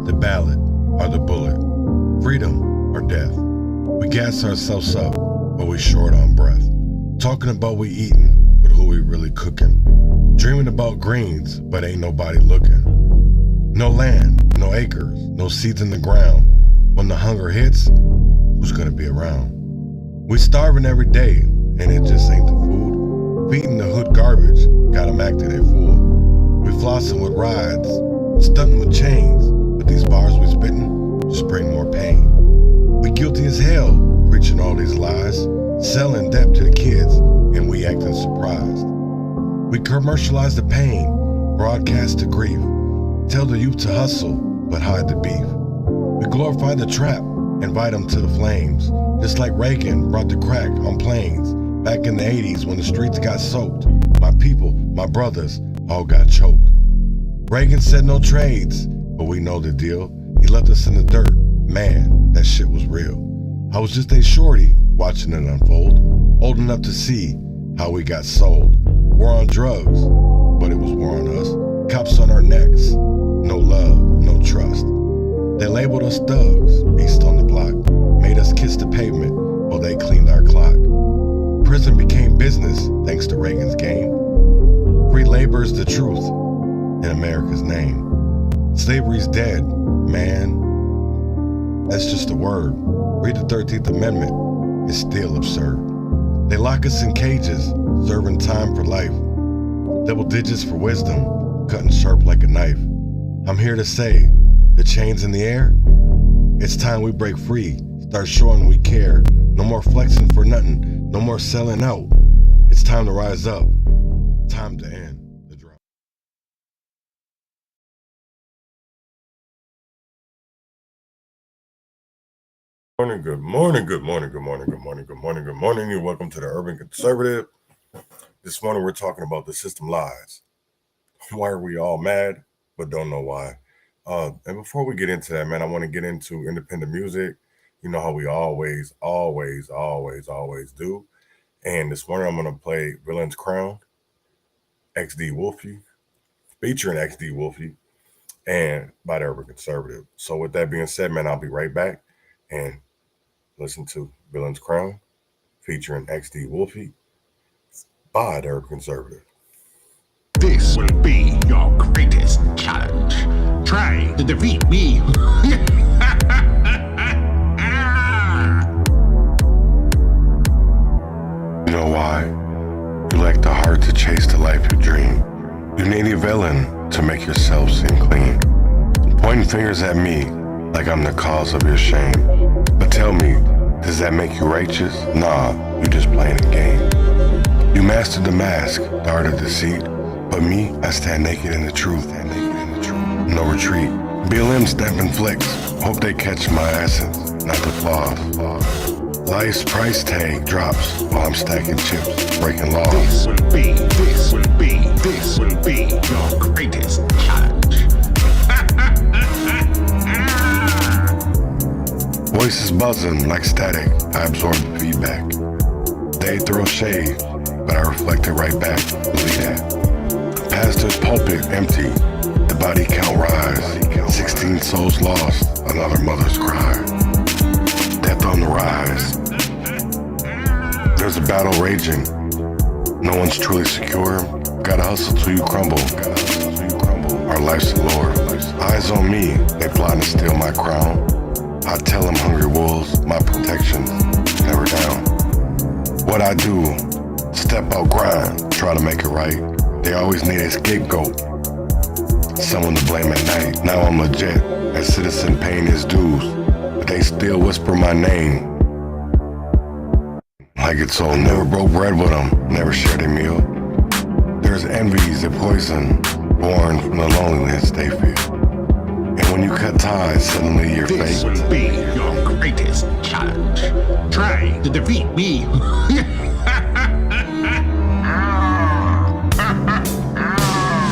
The ballot or the bullet, freedom or death. We gas ourselves up, but we short on breath. Talking about we eating, but who we really cooking. Dreaming about greens, but ain't nobody looking. No land, no acres, no seeds in the ground. When the hunger hits, who's gonna be around? We starving every day, and it just ain't the food. Feeding the hood garbage, got 'em acting a fool. We flossing with rides, stunting with chains, but these bars we spitting just bring more pain. We guilty as hell, preaching all these lies, selling debt to the kids, and we acting surprised. We commercialize the pain, broadcast the grief, tell the youth to hustle, but hide the beef. We glorify the trap, invite them to the flames, just like Reagan brought the crack on planes back in the 80s when the streets got soaked. My people, my brothers, all got choked. Reagan said no trades, but we know the deal. He left us in the dirt. Man, that shit was real. I was just a shorty watching it unfold, old enough to see how we got sold. War on drugs, but it was war on us. Cops on our necks, no love, no trust. They labeled us thugs, beast on the block, made us kiss the pavement while they cleaned our clock. Prison became business thanks to Reagan's game. Free labor is the truth in America's name. Slavery's dead, man. That's just a word. Read the 13th Amendment, it's still absurd. They lock us in cages, serving time for life. Double digits for wisdom, cutting sharp like a knife. I'm here to say, the chains in the air, it's time we break free, start showing we care. No more flexing for nothing, no more selling out. It's time to rise up, time to end the drought. Good morning, good morning, good morning, good morning, good morning, good morning, and welcome to the Urban Conservative. This morning we're talking about the system lies. Why are we all mad, but don't know why? And before we get into that, man, I want to get into independent music. You know how we always do. And this morning I'm going to play Villain's Crown, XD Wolfie, featuring XD Wolfie, and by the Urban Conservative. So with that being said, man, I'll be right back and listen to Villain's Crown, featuring XD Wolfie, by the Urban Conservative. This will be your greatest challenge. Try to defeat me. You know why? You lack the heart to chase the life you dream. You need a villain to make yourself seem clean. Pointing fingers at me like I'm the cause of your shame. But tell me, does that make you righteous? Nah, you just playing a game. You mastered the mask, the art of deceit. But me, I stand naked in the truth. No retreat. BLM stamping flicks. Hope they catch my essence, not the flaws. Life's price tag drops while I'm stacking chips, breaking laws. This will be your greatest challenge. Voices buzzing like static, I absorb the feedback. They throw shade, but I reflect it right back. Believe that. Pastor's pulpit empty, the body count rise. 16 souls lost, another mother's cry. Death on the rise. There's a battle raging. No one's truly secure. Gotta hustle till you crumble. Our life's allure. Eyes on me, they plotting to steal my crown. I tell them hungry wolves, my protection's never down. What I do, step out grind, try to make it right. They always need a scapegoat, someone to blame at night. Now I'm legit, a citizen paying his dues, but they still whisper my name like it's all new. Never broke bread with them, never shared a meal. There's envy's a poison, born from the loneliness they feel. And when you cut ties, suddenly you're fake. This will be your greatest challenge. Try to defeat me.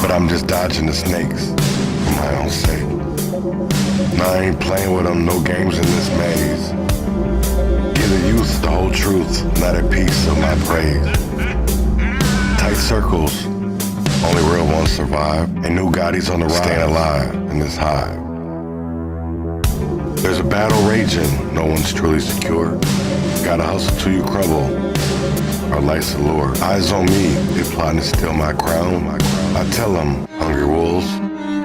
But I'm just dodging the snakes for my own sake. No, I ain't playing with them, no games in this maze. Give the youth lies, the whole truth, not a piece of my praise. Tight circles, only real ones survive. And new Gotti's on the rise, staying alive in this hive. There's a battle raging, no one's truly secure. Gotta hustle till you crumble, our life's allure. Eyes on me, they plotting to steal my crown. I tell them, hungry wolves,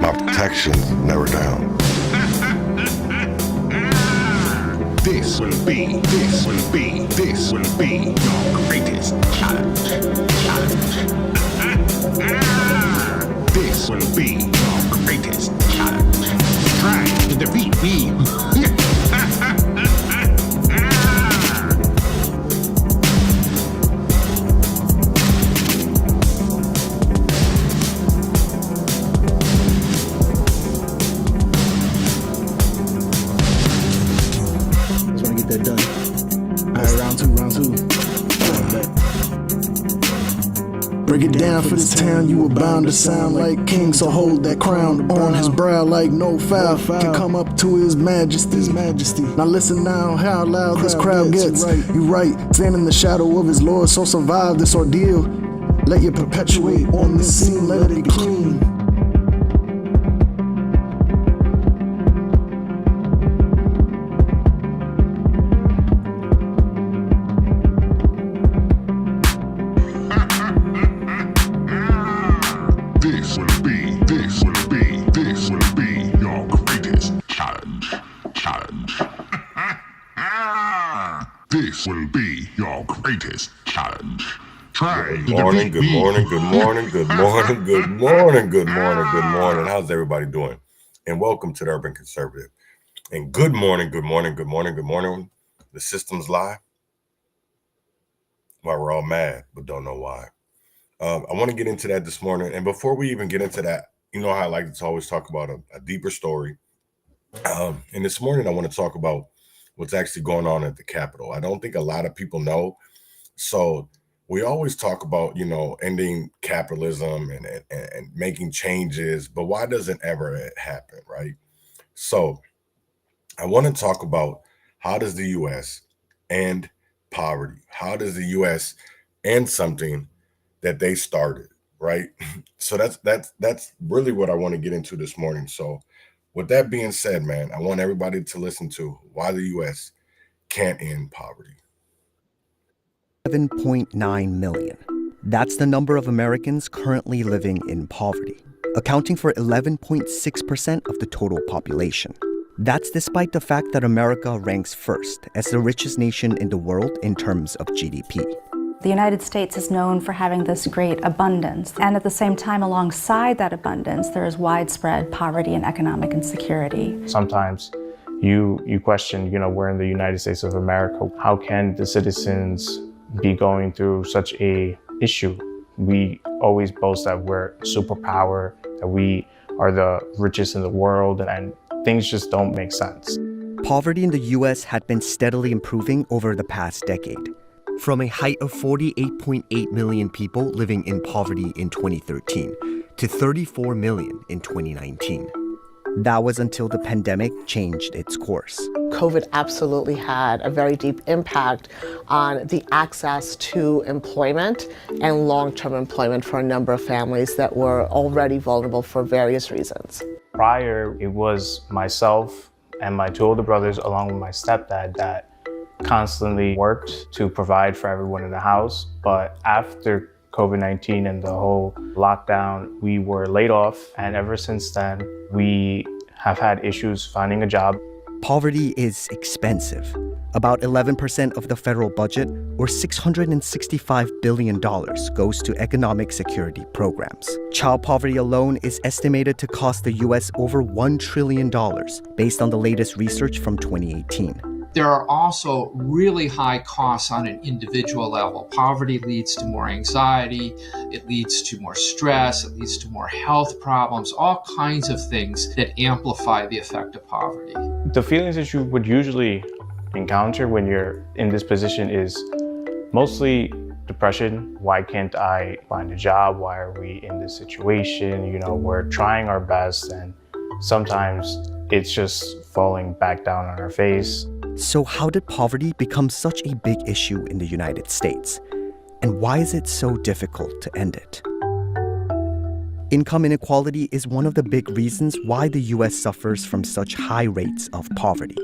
my protection's never down. This will be your greatest challenge. This will be your greatest challenge. Try to defeat me. That done. All right, round two. Break it down for this town, you were bound to sound like king, so hold that crown on his brow like no foul can come up to his majesty. Now listen now how loud this crowd gets. You right, stand in the shadow of his lord, so survive this ordeal. Let you perpetuate on this scene, let it be clean. This will be your greatest challenge. This will be your greatest challenge. Try to defeat me. Good morning. How's everybody doing? And welcome to the Urban Conservative. And good morning. The systems lie. Why we're all mad, but don't know why. I want to get into that this morning. And before we even get into that, you know how I like to always talk about a deeper story. And this morning, I want to talk about what's actually going on at the Capitol. I don't think a lot of people know. So we always talk about, ending capitalism and making changes, but why doesn't ever happen, right? So I want to talk about how does the U.S. end poverty? How does the U.S. end something that they started, right? So that's really what I want to get into this morning. So with that being said, man, I want everybody to listen to why the U.S. can't end poverty. 7.9 million. That's the number of Americans currently living in poverty, accounting for 11.6% of the total population. That's despite the fact that America ranks first as the richest nation in the world in terms of GDP. The United States is known for having this great abundance, and at the same time, alongside that abundance, there is widespread poverty and economic insecurity. Sometimes you question, we're in the United States of America. How can the citizens be going through such a issue? We always boast that we're a superpower, that we are the richest in the world, and things just don't make sense. Poverty in the U.S. had been steadily improving over the past decade. From a height of 48.8 million people living in poverty in 2013 to 34 million in 2019. That was until the pandemic changed its course. COVID absolutely had a very deep impact on the access to employment and long-term employment for a number of families that were already vulnerable for various reasons. Prior, it was myself and my two older brothers, along with my stepdad, that constantly worked to provide for everyone in the house. But after COVID-19 and the whole lockdown, we were laid off. And ever since then, we have had issues finding a job. Poverty is expensive. About 11% of the federal budget, or $665 billion, goes to economic security programs. Child poverty alone is estimated to cost the U.S. over $1 trillion, based on the latest research from 2018. There are also really high costs on an individual level. Poverty leads to more anxiety, it leads to more stress, it leads to more health problems, all kinds of things that amplify the effect of poverty. The feelings that you would usually encounter when you're in this position is mostly depression. Why can't I find a job? Why are we in this situation? We're trying our best, and sometimes it's just falling back down on our face. So how did poverty become such a big issue in the United States? And why is it so difficult to end it? Income inequality is one of the big reasons why the US suffers from such high rates of poverty.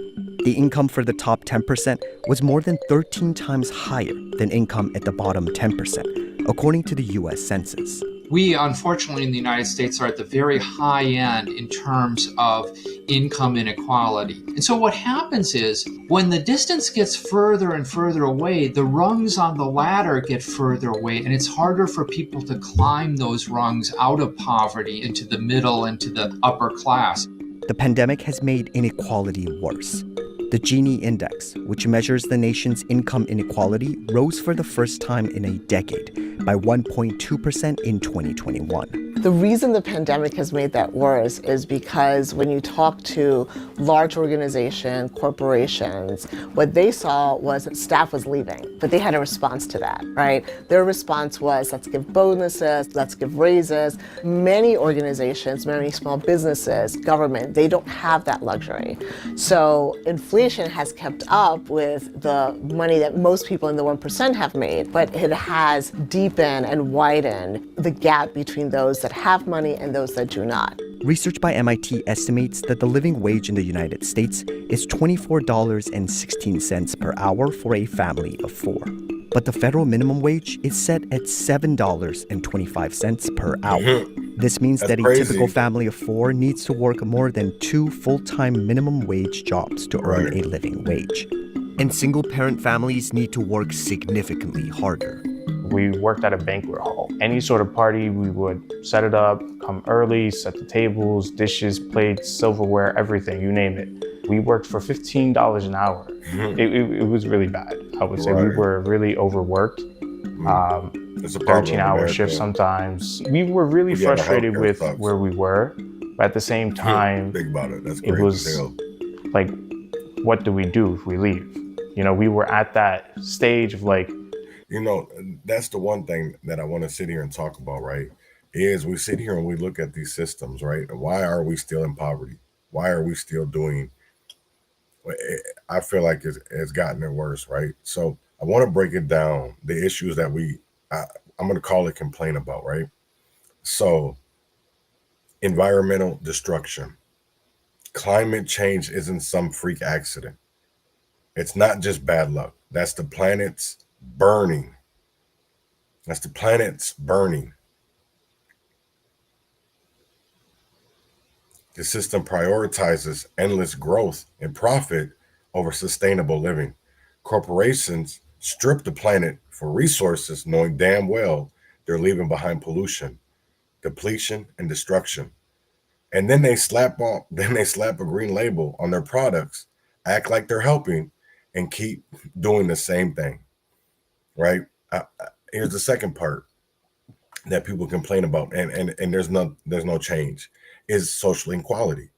The income for the top 10% was more than 13 times higher than income at the bottom 10%, according to the US Census. We, unfortunately, in the United States are at the very high end in terms of income inequality. And so what happens is when the distance gets further and further away, the rungs on the ladder get further away, and it's harder for people to climb those rungs out of poverty into the middle and to the upper class. The pandemic has made inequality worse. The Gini index, which measures the nation's income inequality, rose for the first time in a decade by 1.2% in 2021. The reason the pandemic has made that worse is because when you talk to large organizations, corporations, what they saw was that staff was leaving, but they had a response to that, right? Their response was, let's give bonuses, let's give raises. Many organizations, many small businesses, government, they don't have that luxury. So inflation has kept up with the money that most people in the 1% have made, but it has deepened and widened the gap between those that have money and those that do not. Research by MIT estimates that the living wage in the United States is $24.16 per hour for a family of four. But the federal minimum wage is set at $7.25 per hour. This means that a typical family of four needs to work more than 2 full-time minimum wage jobs to earn a living wage. And single-parent families need to work significantly harder. We worked at a banquet hall. Any sort of party, we would set it up, come early, set the tables, dishes, plates, silverware, everything, you name it. We worked for $15 an hour. It was really bad, I would say. We were really overworked. 13-hour shifts sometimes. We were really frustrated with where we were, but at the same time, Think about it. That's it was like, what do we do if we leave? You know, we were at that stage of like, you know, that's the one thing that I want to sit here and talk about, right? Is we sit here and we look at these systems, right? Why are we still in poverty? Why are we still doing? I feel like it's gotten it worse, right? So I want to break it down, the issues that I'm going to call it complain about, right? So environmental destruction. Climate change isn't some freak accident. It's not just bad luck. That's the planet's burning. That's the planet's burning. The system prioritizes endless growth and profit over sustainable living. Corporations strip the planet for resources, knowing damn well they're leaving behind pollution, depletion, and destruction. And then they slap a green label on their products, act like they're helping, and keep doing the same thing. Right? Here's the second part that people complain about, and there's no change, is social inequality,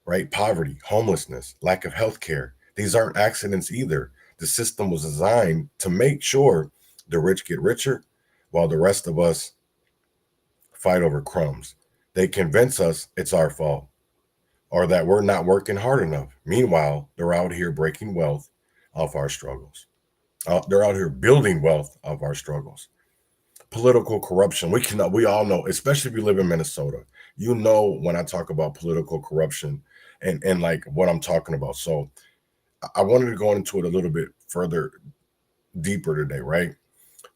right? Poverty, homelessness, lack of health care. These aren't accidents either. The system was designed to make sure the rich get richer while the rest of us fight over crumbs. They convince us it's our fault or that we're not working hard enough. Meanwhile, they're out here breaking wealth off our struggles. They're out here building wealth of our struggles. Political corruption. We all know, especially if you live in Minnesota, you know when I talk about political corruption and like what I'm talking about. So I wanted to go into it a little bit further, deeper today, right?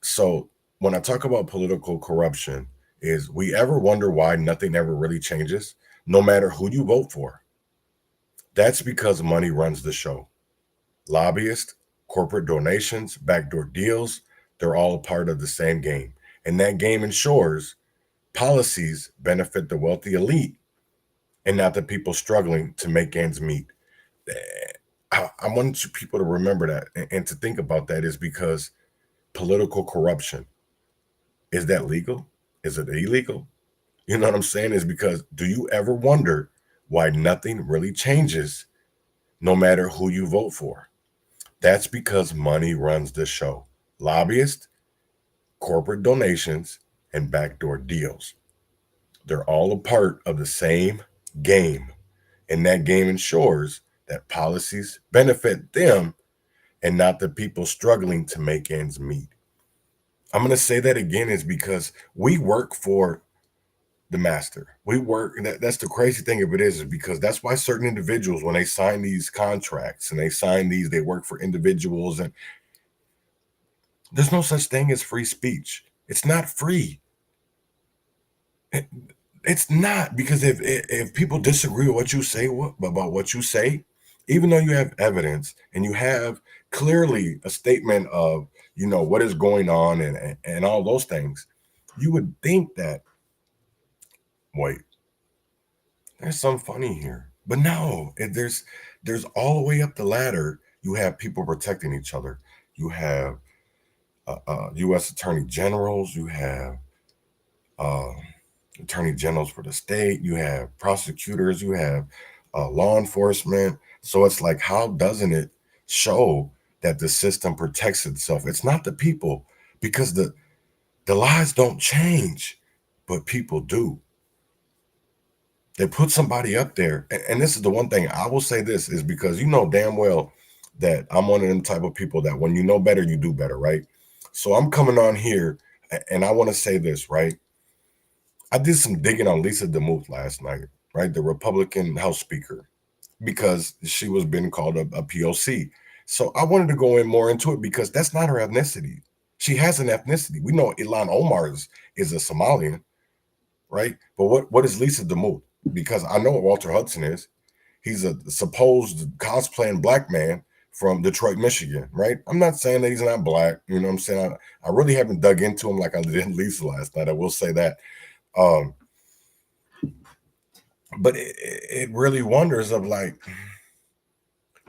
So when I talk about political corruption, is we ever wonder why nothing ever really changes, no matter who you vote for? That's because money runs the show. Lobbyists, corporate donations, backdoor deals, they're all a part of the same game. And that game ensures policies benefit the wealthy elite and not the people struggling to make ends meet. I want people to remember that and to think about that, is because political corruption, is that legal? Is it illegal? You know what I'm saying? Is because, do you ever wonder why nothing really changes no matter who you vote for? That's because money runs the show. Lobbyists, corporate donations, and backdoor deals. They're all a part of the same game. And that game ensures that policies benefit them and not the people struggling to make ends meet. I'm going to say that again is because we work for the master. We work, that's the crazy thing of it is because that's why certain individuals, when they sign these contracts and they sign these, they work for individuals, and there's no such thing as free speech. It's not free. It's not, because if people disagree with what you say, about what you say, even though you have evidence and you have clearly a statement of, you know, what is going on and all those things, you would think that, wait, there's something funny here. But no, there's all the way up the ladder. You have people protecting each other. You have U.S. attorney generals. You have attorney generals for the state. You have prosecutors. You have law enforcement. So it's like, how doesn't it show that the system protects itself? It's not the people, because the lies don't change, but people do. They put somebody up there. And this is the one thing I will say, this is because you know damn well that I'm one of them type of people that when you know better, you do better, right? So I'm coming on here and I want to say this, right? I did some digging on Lisa DeMuth last night, right? The Republican House Speaker, because she was being called a POC. So I wanted to go in more into it because that's not her ethnicity. She has an ethnicity. We know Ilhan Omar is a Somalian, right? But what is Lisa DeMuth? Because I know what Walter Hudson is. He's a supposed cosplaying black man from Detroit, Michigan, right? I'm not saying that he's not black. You know what I'm saying? I really haven't dug into him like I did Lisa last night. I will say that. But it really wonders of like,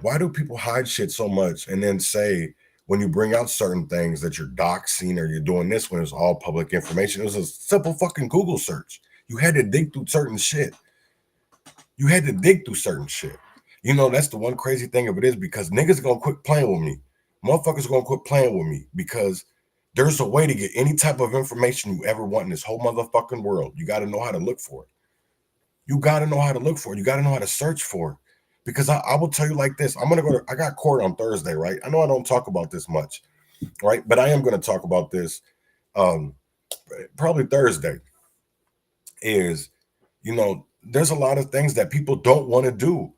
why do people hide shit so much and then say when you bring out certain things that you're doxing or you're doing this when it's all public information? It was a simple fucking Google search. You had to dig through certain shit. You had to dig through certain shit. You know, that's the one crazy thing of it is because niggas are going to quit playing with me. Motherfuckers are going to quit playing with me because there's a way to get any type of information you ever want in this whole motherfucking world. You got to know how to look for it. You got to know how to look for it. You got to know how to search for it. Because I will tell you like this. I got court on Thursday, right? I know I don't talk about this much, right? But I am going to talk about this probably Thursday. Is, you know, there's a lot of things that people don't want to do.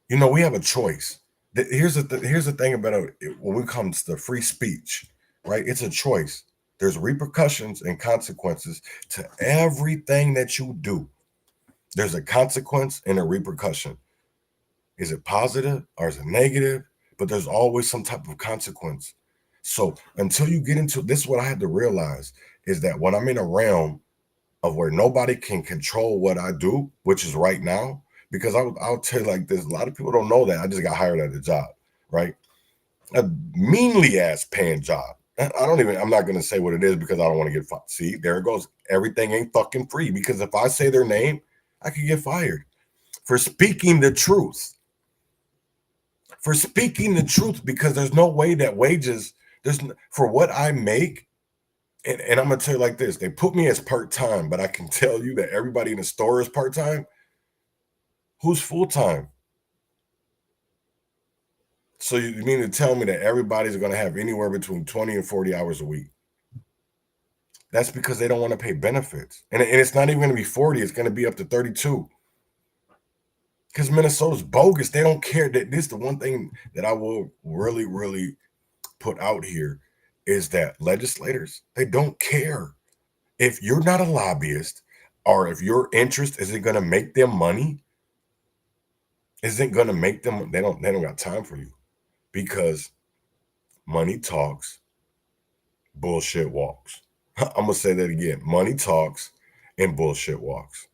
You know, we have a choice. Here's the thing about it when it comes to free speech, right? It's a choice. There's repercussions and consequences to everything that you do. There's a consequence and a repercussion. Is it positive or is it negative? But there's always some type of consequence. So until you get into this, what I had to realize is that when I'm in a realm of where nobody can control what I do, which is right now, because I'll tell you like this, a lot of people don't know that I just got hired at a job, right? A meanly ass paying job. I'm not going to say what it is because I don't want to get fired. See, there it goes. Everything ain't fucking free, because if I say their name, I could get fired for speaking the truth. For speaking the truth, because there's no way that wages, for what I make. And I'm going to tell you like this, they put me as part-time, but I can tell you that everybody in the store is part-time. Who's full-time? So you mean to tell me that everybody's going to have anywhere between 20 and 40 hours a week? That's because they don't want to pay benefits. And it's not even going to be 40. It's going to be up to 32. Because Minnesota's bogus. They don't care. This is the one thing that I will really, really put out here. Is that legislators, they don't care. If you're not a lobbyist or if your interest isn't going to make them money, isn't going to make them, they don't got time for you, because money talks, bullshit walks. I'm going to say that again. Money talks and bullshit walks.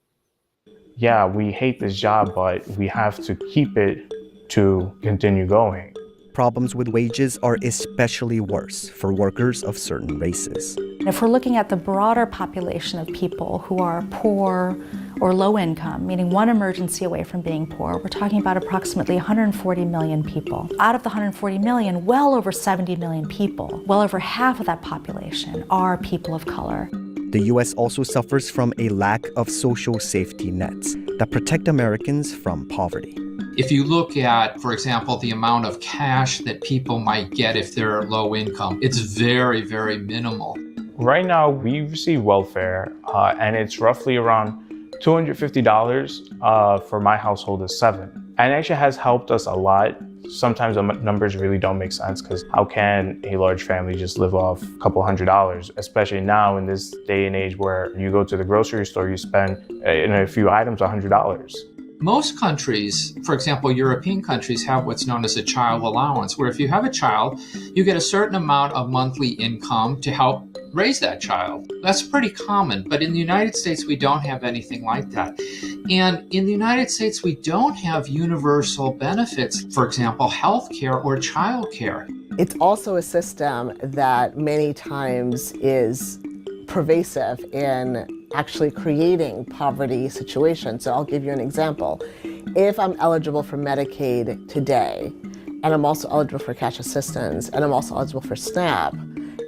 Yeah, we hate this job, but we have to keep it to continue going. Problems with wages are especially worse for workers of certain races. If we're looking at the broader population of people who are poor or low income, meaning one emergency away from being poor, we're talking about approximately 140 million people. Out of the 140 million, well over 70 million people, well over half of that population are people of color. The U.S. also suffers from a lack of social safety nets that protect Americans from poverty. If you look at, for example, the amount of cash that people might get if they're low income, it's very, very minimal. Right now, we receive welfare, and it's roughly around $250 for my household of 7. And it actually has helped us a lot. Sometimes the numbers really don't make sense, because how can a large family just live off a couple $100s, especially now in this day and age where you go to the grocery store, you spend in a few items $100. Most countries, for example, European countries, have what's known as a child allowance, where if you have a child, you get a certain amount of monthly income to help raise that child. That's pretty common, but in the United States, we don't have anything like that. And in the United States, we don't have universal benefits, for example, health care or child care. It's also a system that many times is pervasive in actually creating poverty situations. So I'll give you an example. If I'm eligible for Medicaid today, and I'm also eligible for cash assistance, and I'm also eligible for SNAP,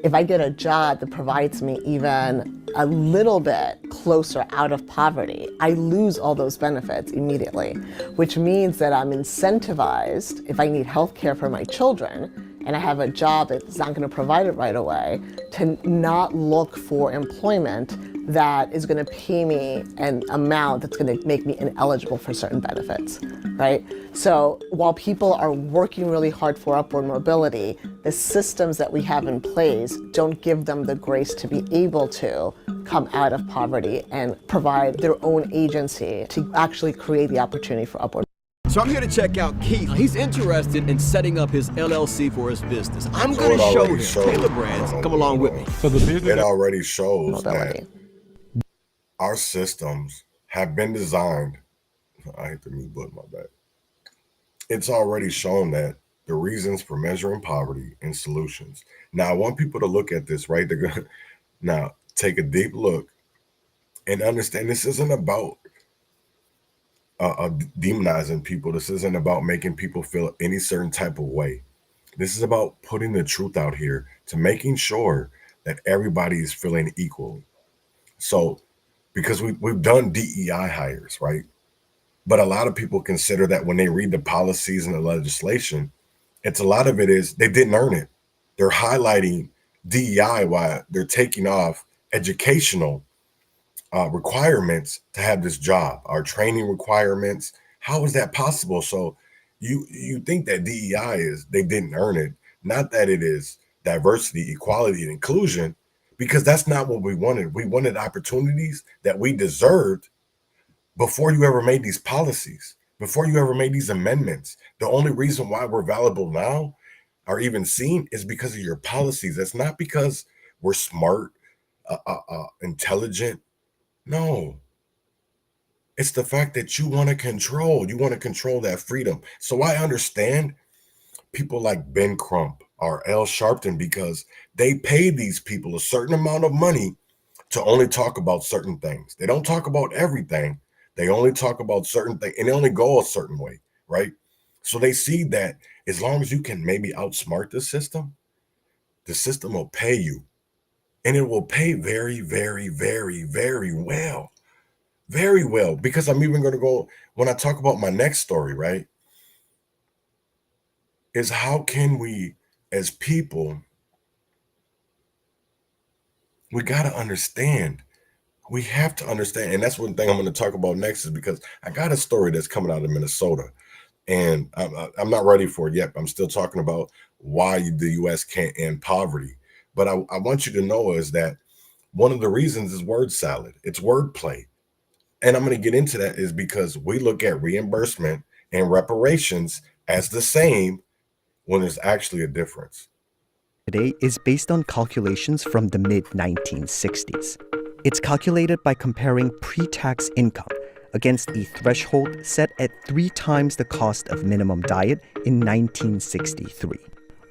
if I get a job that provides me even a little bit closer out of poverty, I lose all those benefits immediately, which means that I'm incentivized, if I need health care for my children, and I have a job that's not going to provide it right away, to not look for employment that is going to pay me an amount that's going to make me ineligible for certain benefits, right? So while people are working really hard for upward mobility, the systems that we have in place don't give them the grace to be able to come out of poverty and provide their own agency to actually create the opportunity for upward. So I'm here to check out Keith. He's interested in setting up his LLC for his business. I'm going to show him Taylor Brands. Come along with me. So the business, it already shows that our systems have been designed. I hate the mute button, my bad. It's already shown that the reasons for measuring poverty and solutions. Now, I want people to look at this, right? They're gonna now take a deep look and understand this isn't about demonizing people. This isn't about making people feel any certain type of way. This is about putting the truth out here to making sure that everybody is feeling equal. So, because we've done DEI hires, right? But a lot of people consider that when they read the policies and the legislation, it's a lot of it is they didn't earn it. They're highlighting DEI while they're taking off educational requirements to have this job, our training requirements. How is that possible? So you think that DEI is they didn't earn it, not that it is diversity, equality, and inclusion, because that's not what we wanted. We wanted opportunities that we deserved before you ever made these policies, before you ever made these amendments. The only reason why we're valuable now or even seen is because of your policies. That's not because we're smart, intelligent. No, it's the fact that you want to control that freedom. So I understand people like Ben Crump or Al Sharpton, because they pay these people a certain amount of money to only talk about certain things. They don't talk about everything. They only talk about certain things, and they only go a certain way, right? So they see that as long as you can maybe outsmart the system will pay you. And it will pay very, very, very, very well. Very well. Because I'm even going to go, when I talk about my next story, right? Is how can we, as people, we got to understand. We have to understand. And that's one thing I'm going to talk about next, is because I got a story that's coming out of Minnesota. And I'm not ready for it yet. I'm still talking about why the U.S. can't end poverty. But I want you to know is that one of the reasons is word salad. It's wordplay. And I'm going to get into that is because we look at reimbursement and reparations as the same when there's actually a difference. Today is based on calculations from the mid-1960s. It's calculated by comparing pre-tax income against a threshold set at 3 times the cost of minimum diet in 1963.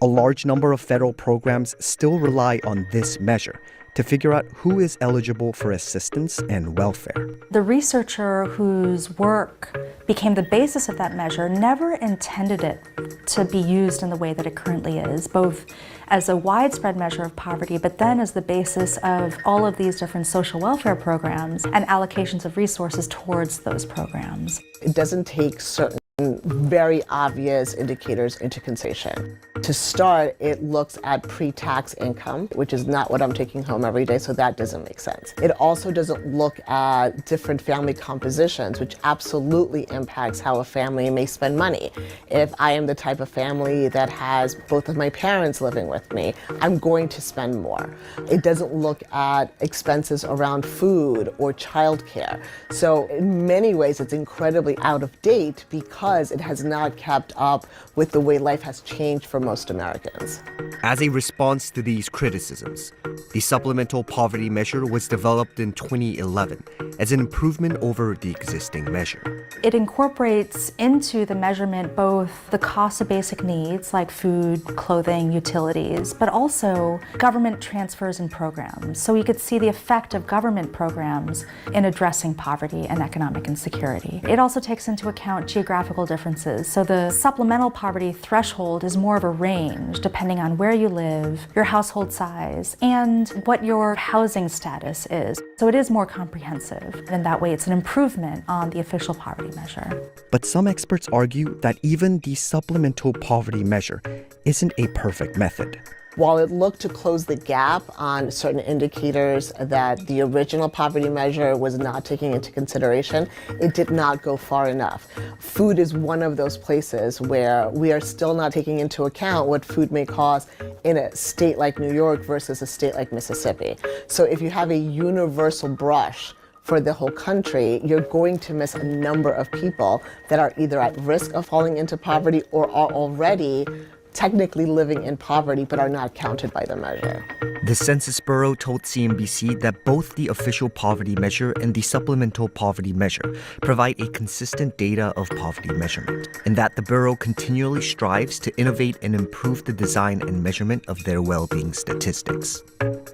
A large number of federal programs still rely on this measure to figure out who is eligible for assistance and welfare. The researcher whose work became the basis of that measure never intended it to be used in the way that it currently is, both as a widespread measure of poverty, but then as the basis of all of these different social welfare programs and allocations of resources towards those programs. It doesn't take certain very obvious indicators into consideration. To start, it looks at pre-tax income, which is not what I'm taking home every day, so that doesn't make sense. It also doesn't look at different family compositions, which absolutely impacts how a family may spend money. If I am the type of family that has both of my parents living with me, I'm going to spend more. It doesn't look at expenses around food or childcare. So in many ways, it's incredibly out of date because it has not kept up with the way life has changed for most Americans. As a response to these criticisms, the Supplemental Poverty Measure was developed in 2011 as an improvement over the existing measure. It incorporates into the measurement both the cost of basic needs like food, clothing, utilities, but also government transfers and programs. So you could see the effect of government programs in addressing poverty and economic insecurity. It also takes into account geographical differences. So the supplemental poverty threshold is more of a range depending on where you live, your household size, and what your housing status is. So it is more comprehensive, and in that way it's an improvement on the official poverty measure. But some experts argue that even the Supplemental Poverty Measure isn't a perfect method. While it looked to close the gap on certain indicators that the original poverty measure was not taking into consideration, it did not go far enough. Food is one of those places where we are still not taking into account what food may cost in a state like New York versus a state like Mississippi. So if you have a universal brush for the whole country, you're going to miss a number of people that are either at risk of falling into poverty or are already technically living in poverty but are not counted by the measure. The Census Bureau told CNBC that both the official poverty measure and the supplemental poverty measure provide a consistent data of poverty measurement, and that the Bureau continually strives to innovate and improve the design and measurement of their well-being statistics.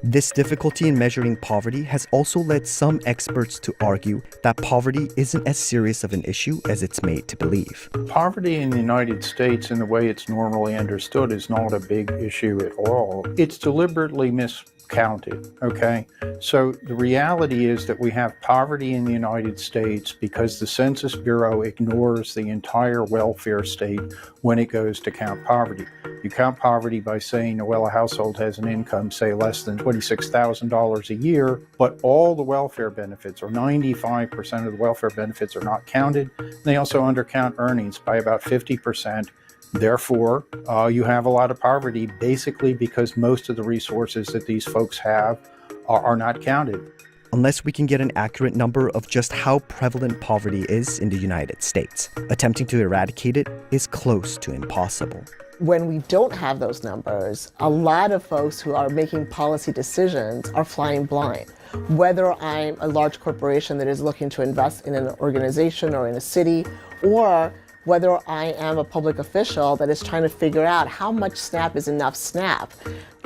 This difficulty in measuring poverty has also led some experts to argue that poverty isn't as serious of an issue as it's made to believe. Poverty in the United States, in the way it's normally understood, is not a big issue at all. It's deliberately miscounted, okay? So the reality is that we have poverty in the United States because the Census Bureau ignores the entire welfare state when it goes to count poverty. You count poverty by saying, well, a household has an income, say, less than $26,000 a year, but all the welfare benefits, or 95% of the welfare benefits, are not counted. They also undercount earnings by about 50%. Therefore, you have a lot of poverty basically because most of the resources that these folks have are not counted. Unless we can get an accurate number of just how prevalent poverty is in the United States, attempting to eradicate it is close to impossible. When we don't have those numbers, a lot of folks who are making policy decisions are flying blind. Whether I'm a large corporation that is looking to invest in an organization or in a city, or whether I am a public official that is trying to figure out how much SNAP is enough SNAP.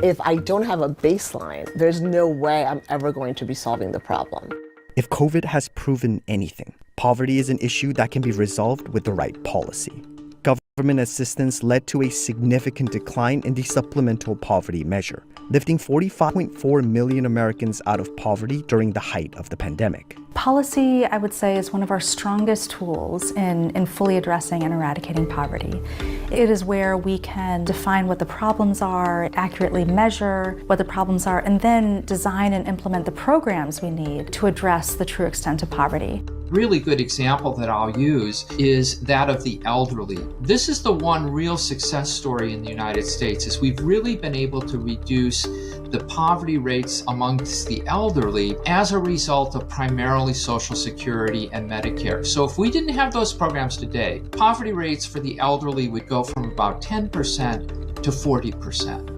If I don't have a baseline, there's no way I'm ever going to be solving the problem. If COVID has proven anything, poverty is an issue that can be resolved with the right policy. Government assistance led to a significant decline in the supplemental poverty measure, lifting 45.4 million Americans out of poverty during the height of the pandemic. Policy, I would say, is one of our strongest tools in fully addressing and eradicating poverty. It is where we can define what the problems are, accurately measure what the problems are, and then design and implement the programs we need to address the true extent of poverty. Really good example that I'll use is that of the elderly. This is the one real success story in the United States, is we've really been able to reduce the poverty rates amongst the elderly as a result of primarily Social Security and Medicare. So if we didn't have those programs today, poverty rates for the elderly would go from about 10% to 40%.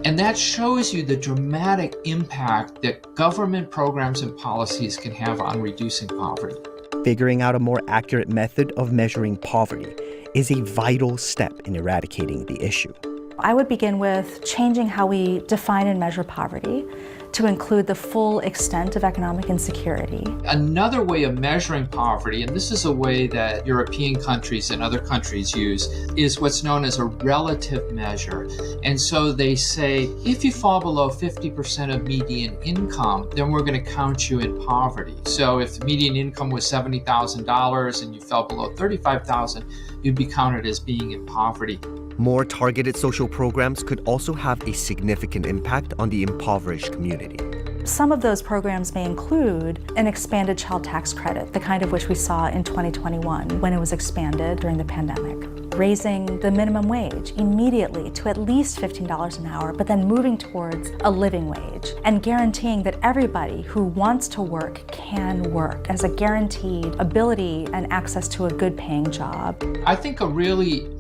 And that shows you the dramatic impact that government programs and policies can have on reducing poverty. Figuring out a more accurate method of measuring poverty is a vital step in eradicating the issue. I would begin with changing how we define and measure poverty to include the full extent of economic insecurity. Another way of measuring poverty, and this is a way that European countries and other countries use, is what's known as a relative measure. And so they say, if you fall below 50% of median income, then we're going to count you in poverty. So if the median income was $70,000 and you fell below $35,000, you'd be counted as being in poverty. More targeted social programs could also have a significant impact on the impoverished community. Some of those programs may include an expanded child tax credit, the kind of which we saw in 2021 when it was expanded during the pandemic. Raising the minimum wage immediately to at least $15 an hour, but then moving towards a living wage, and guaranteeing that everybody who wants to work can work as a guaranteed ability and access to a good paying job. I think a really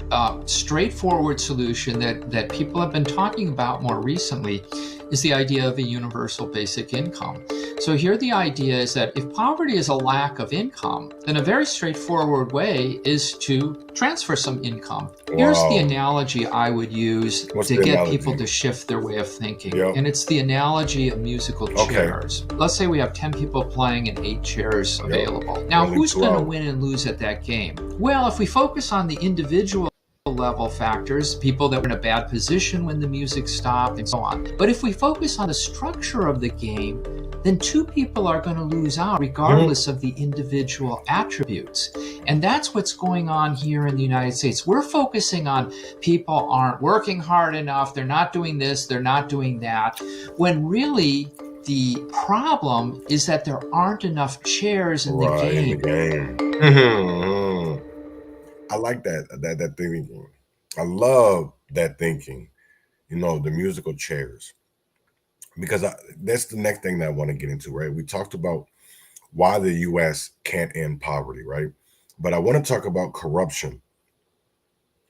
straightforward solution that people have been talking about more recently is the idea of a universal basic income. So here the idea is that if poverty is a lack of income, then a very straightforward way is to transfer some income. Wow. Here's the analogy I would use to get people to shift their way of thinking. Yep. And it's the analogy of musical chairs. Okay. Let's say we have 10 people playing and 8 chairs available. Now, really who's going to win and lose at that game? Well, if we focus on the individual level factors, people that were in a bad position when the music stopped and so on. But if we focus on the structure of the game, then 2 people are going to lose out regardless of the individual attributes. And that's what's going on here in the United States. We're focusing on people aren't working hard enough, they're not doing this, they're not doing that, when really the problem is that there aren't enough chairs in the game. I like that thinking. I love that thinking, you know, the musical chairs, because that's the next thing that I want to get into, right? We talked about why the U.S. can't end poverty, right? But I want to talk about corruption,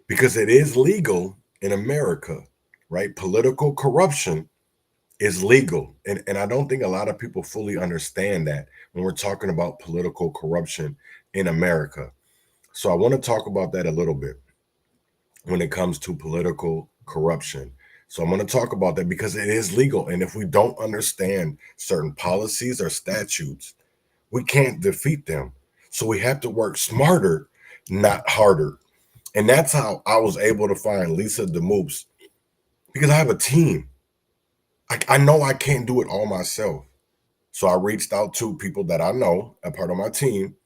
because it is legal in America, right? Political corruption is legal. And I don't think a lot of people fully understand that when we're talking about political corruption in America. So I want to talk about that a little bit when it comes to political corruption. So I'm going to talk about that because it is legal. And if we don't understand certain policies or statutes, we can't defeat them. So we have to work smarter, not harder. And that's how I was able to find Lisa DeMoops, because I have a team. I know I can't do it all myself. So I reached out to people that I know, a part of my team,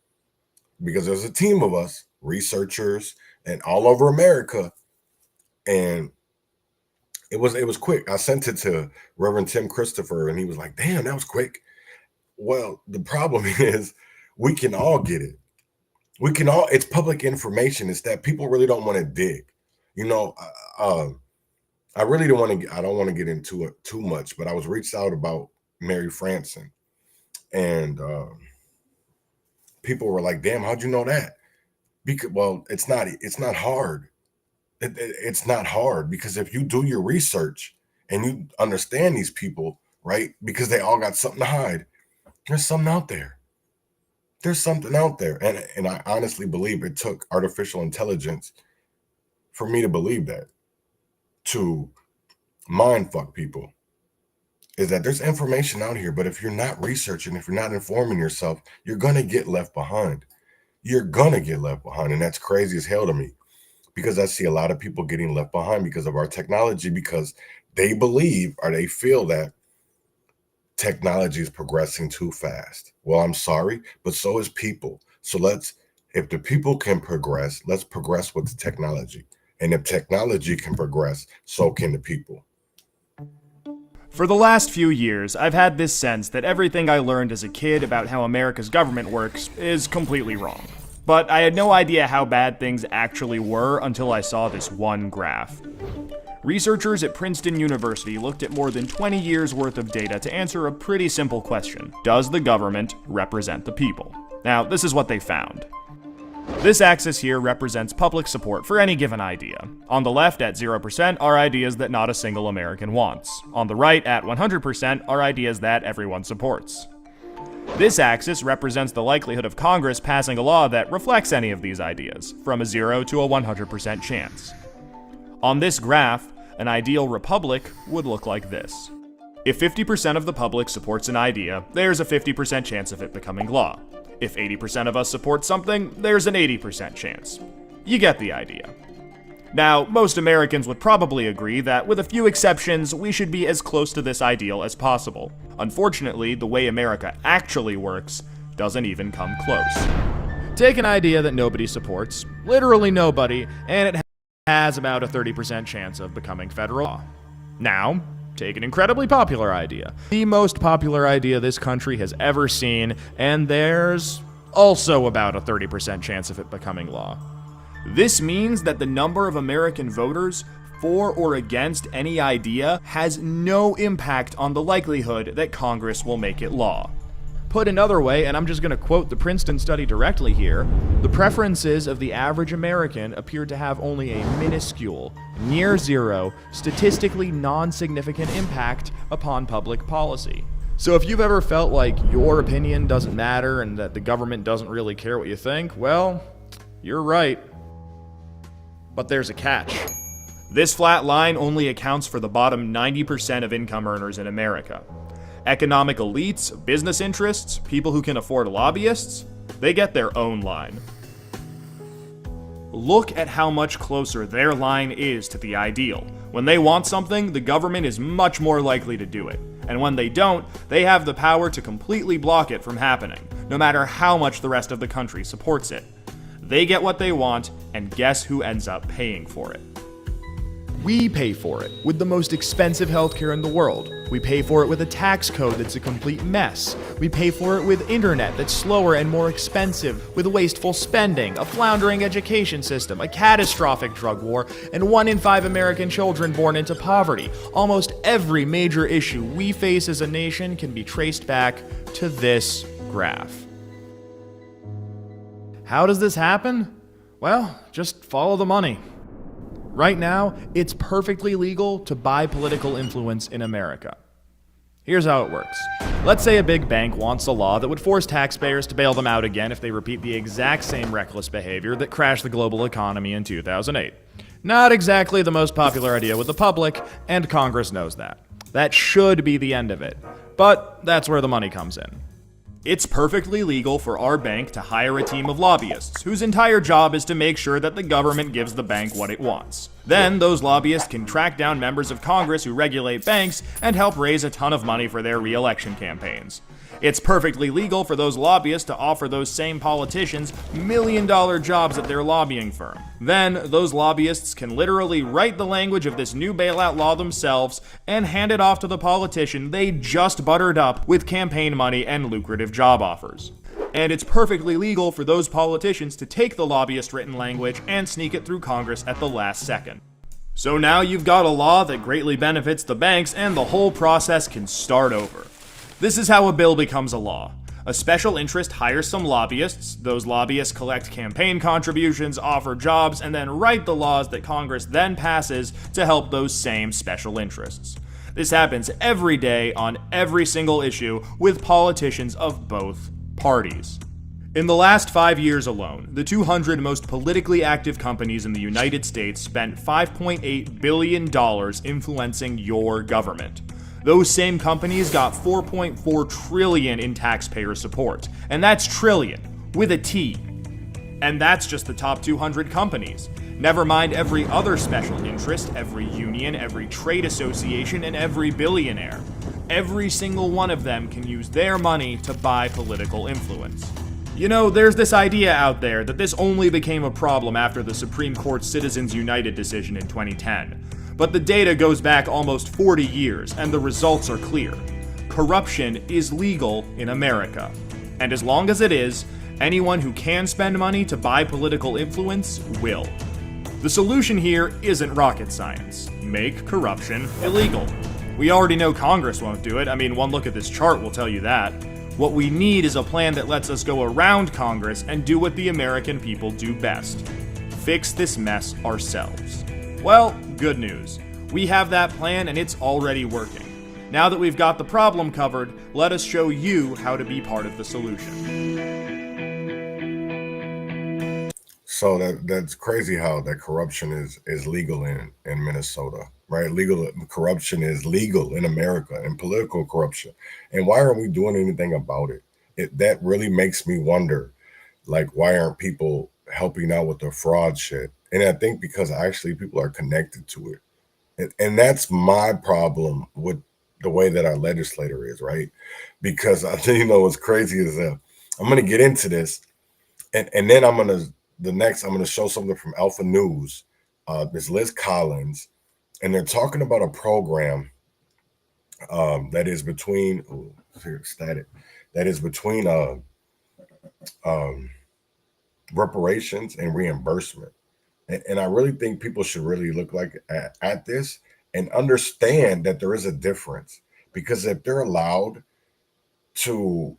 because there's a team of us, researchers, and all over America. And it was quick. I sent it to Reverend Tim Christopher, and he was like, damn, that was quick. Well, the problem is we can all get it. We can all, it's public information. It's that people really don't want to dig. You know, I really don't want to, I don't want to get into it too much, but I was reached out about Mary Franson, and people were like, damn, how'd you know that? Because, well, it's not hard. It's not hard, because if you do your research and you understand these people, right? Because they all got something to hide. There's something out there. There's something out there. And I honestly believe it took artificial intelligence for me to believe that, to mind fuck people, is that there's information out here, but if you're not researching, if you're not informing yourself, you're going to get left behind. You're going to get left behind. And that's crazy as hell to me, because I see a lot of people getting left behind because of our technology, because they believe or they feel that technology is progressing too fast. Well, I'm sorry, but so is people. So if the people can progress, let's progress with the technology. And if technology can progress, so can the people. For the last few years, I've had this sense that everything I learned as a kid about how America's government works is completely wrong. But I had no idea how bad things actually were until I saw this one graph. Researchers at Princeton University looked at more than 20 years worth of data to answer a pretty simple question: does the government represent the people? Now, this is what they found. This axis here represents public support for any given idea. On the left, at 0%, are ideas that not a single American wants. On the right, at 100%, are ideas that everyone supports. This axis represents the likelihood of Congress passing a law that reflects any of these ideas, from a 0 to a 100% chance. On this graph, an ideal republic would look like this. If 50% of the public supports an idea, there's a 50% chance of it becoming law. If 80% of us support something, there's an 80% chance. You get the idea. Now, most Americans would probably agree that, with a few exceptions, we should be as close to this ideal as possible. Unfortunately, the way America actually works doesn't even come close. Take an idea that nobody supports, literally nobody, and it has about a 30% chance of becoming federal law. Now, take an incredibly popular idea, the most popular idea this country has ever seen, and there's also about a 30% chance of it becoming law. This means that the number of American voters for or against any idea has no impact on the likelihood that Congress will make it law. Put another way, and I'm just going to quote the Princeton study directly here, the preferences of the average American appear to have only a minuscule, near zero, statistically non-significant impact upon public policy. So if you've ever felt like your opinion doesn't matter and that the government doesn't really care what you think, well, you're right. But there's a catch. This flat line only accounts for the bottom 90% of income earners in America. Economic elites, business interests, people who can afford lobbyists, they get their own line. Look at how much closer their line is to the ideal. When they want something, the government is much more likely to do it. And when they don't, they have the power to completely block it from happening, no matter how much the rest of the country supports it. They get what they want, and guess who ends up paying for it? We pay for it with the most expensive healthcare in the world. We pay for it with a tax code that's a complete mess. We pay for it with internet that's slower and more expensive, with wasteful spending, a floundering education system, a catastrophic drug war, and 1 in 5 American children born into poverty. Almost every major issue we face as a nation can be traced back to this graph. How does this happen? Well, just follow the money. Right now, it's perfectly legal to buy political influence in America. Here's how it works. Let's say a big bank wants a law that would force taxpayers to bail them out again if they repeat the exact same reckless behavior that crashed the global economy in 2008. Not exactly the most popular idea with the public, and Congress knows that. That should be the end of it. But that's where the money comes in. It's perfectly legal for our bank to hire a team of lobbyists whose entire job is to make sure that the government gives the bank what it wants. Then those lobbyists can track down members of Congress who regulate banks and help raise a ton of money for their re-election campaigns. It's perfectly legal for those lobbyists to offer those same politicians million-dollar jobs at their lobbying firm. Then, those lobbyists can literally write the language of this new bailout law themselves and hand it off to the politician they just buttered up with campaign money and lucrative job offers. And it's perfectly legal for those politicians to take the lobbyist-written language and sneak it through Congress at the last second. So now you've got a law that greatly benefits the banks, and the whole process can start over. This is how a bill becomes a law. A special interest hires some lobbyists, those lobbyists collect campaign contributions, offer jobs, and then write the laws that Congress then passes to help those same special interests. This happens every day on every single issue with politicians of both parties. In the last 5 years alone, the 200 most politically active companies in the United States spent $5.8 billion influencing your government. Those same companies got $4.4 trillion in taxpayer support. And that's trillion, with a T. And that's just the top 200 companies. Never mind every other special interest, every union, every trade association, and every billionaire. Every single one of them can use their money to buy political influence. You know, there's this idea out there that this only became a problem after the Supreme Court's Citizens United decision in 2010. But the data goes back almost 40 years, and the results are clear. Corruption is legal in America. And as long as it is, anyone who can spend money to buy political influence will. The solution here isn't rocket science. Make corruption illegal. We already know Congress won't do it. I mean, one look at this chart will tell you that. What we need is a plan that lets us go around Congress and do what the American people do best. Fix this mess ourselves. Well, good news. We have that plan and it's already working. Now that we've got the problem covered, let us show you how to be part of the solution. So that's crazy how that corruption is legal in Minnesota, right? Legal corruption is legal in America, and political corruption. And why aren't we doing anything about it? That really makes me wonder, like, why aren't people helping out with the fraud shit? And I think because actually people are connected to it. And that's my problem with the way that our legislator is, right? Because I think, what's crazy is I'm going to get into this, and then I'm going to show something from Alpha News. There's Liz Collins, and they're talking about a program that is between reparations and reimbursement. And I really think people should really look at this and understand that there is a difference, because if they're allowed to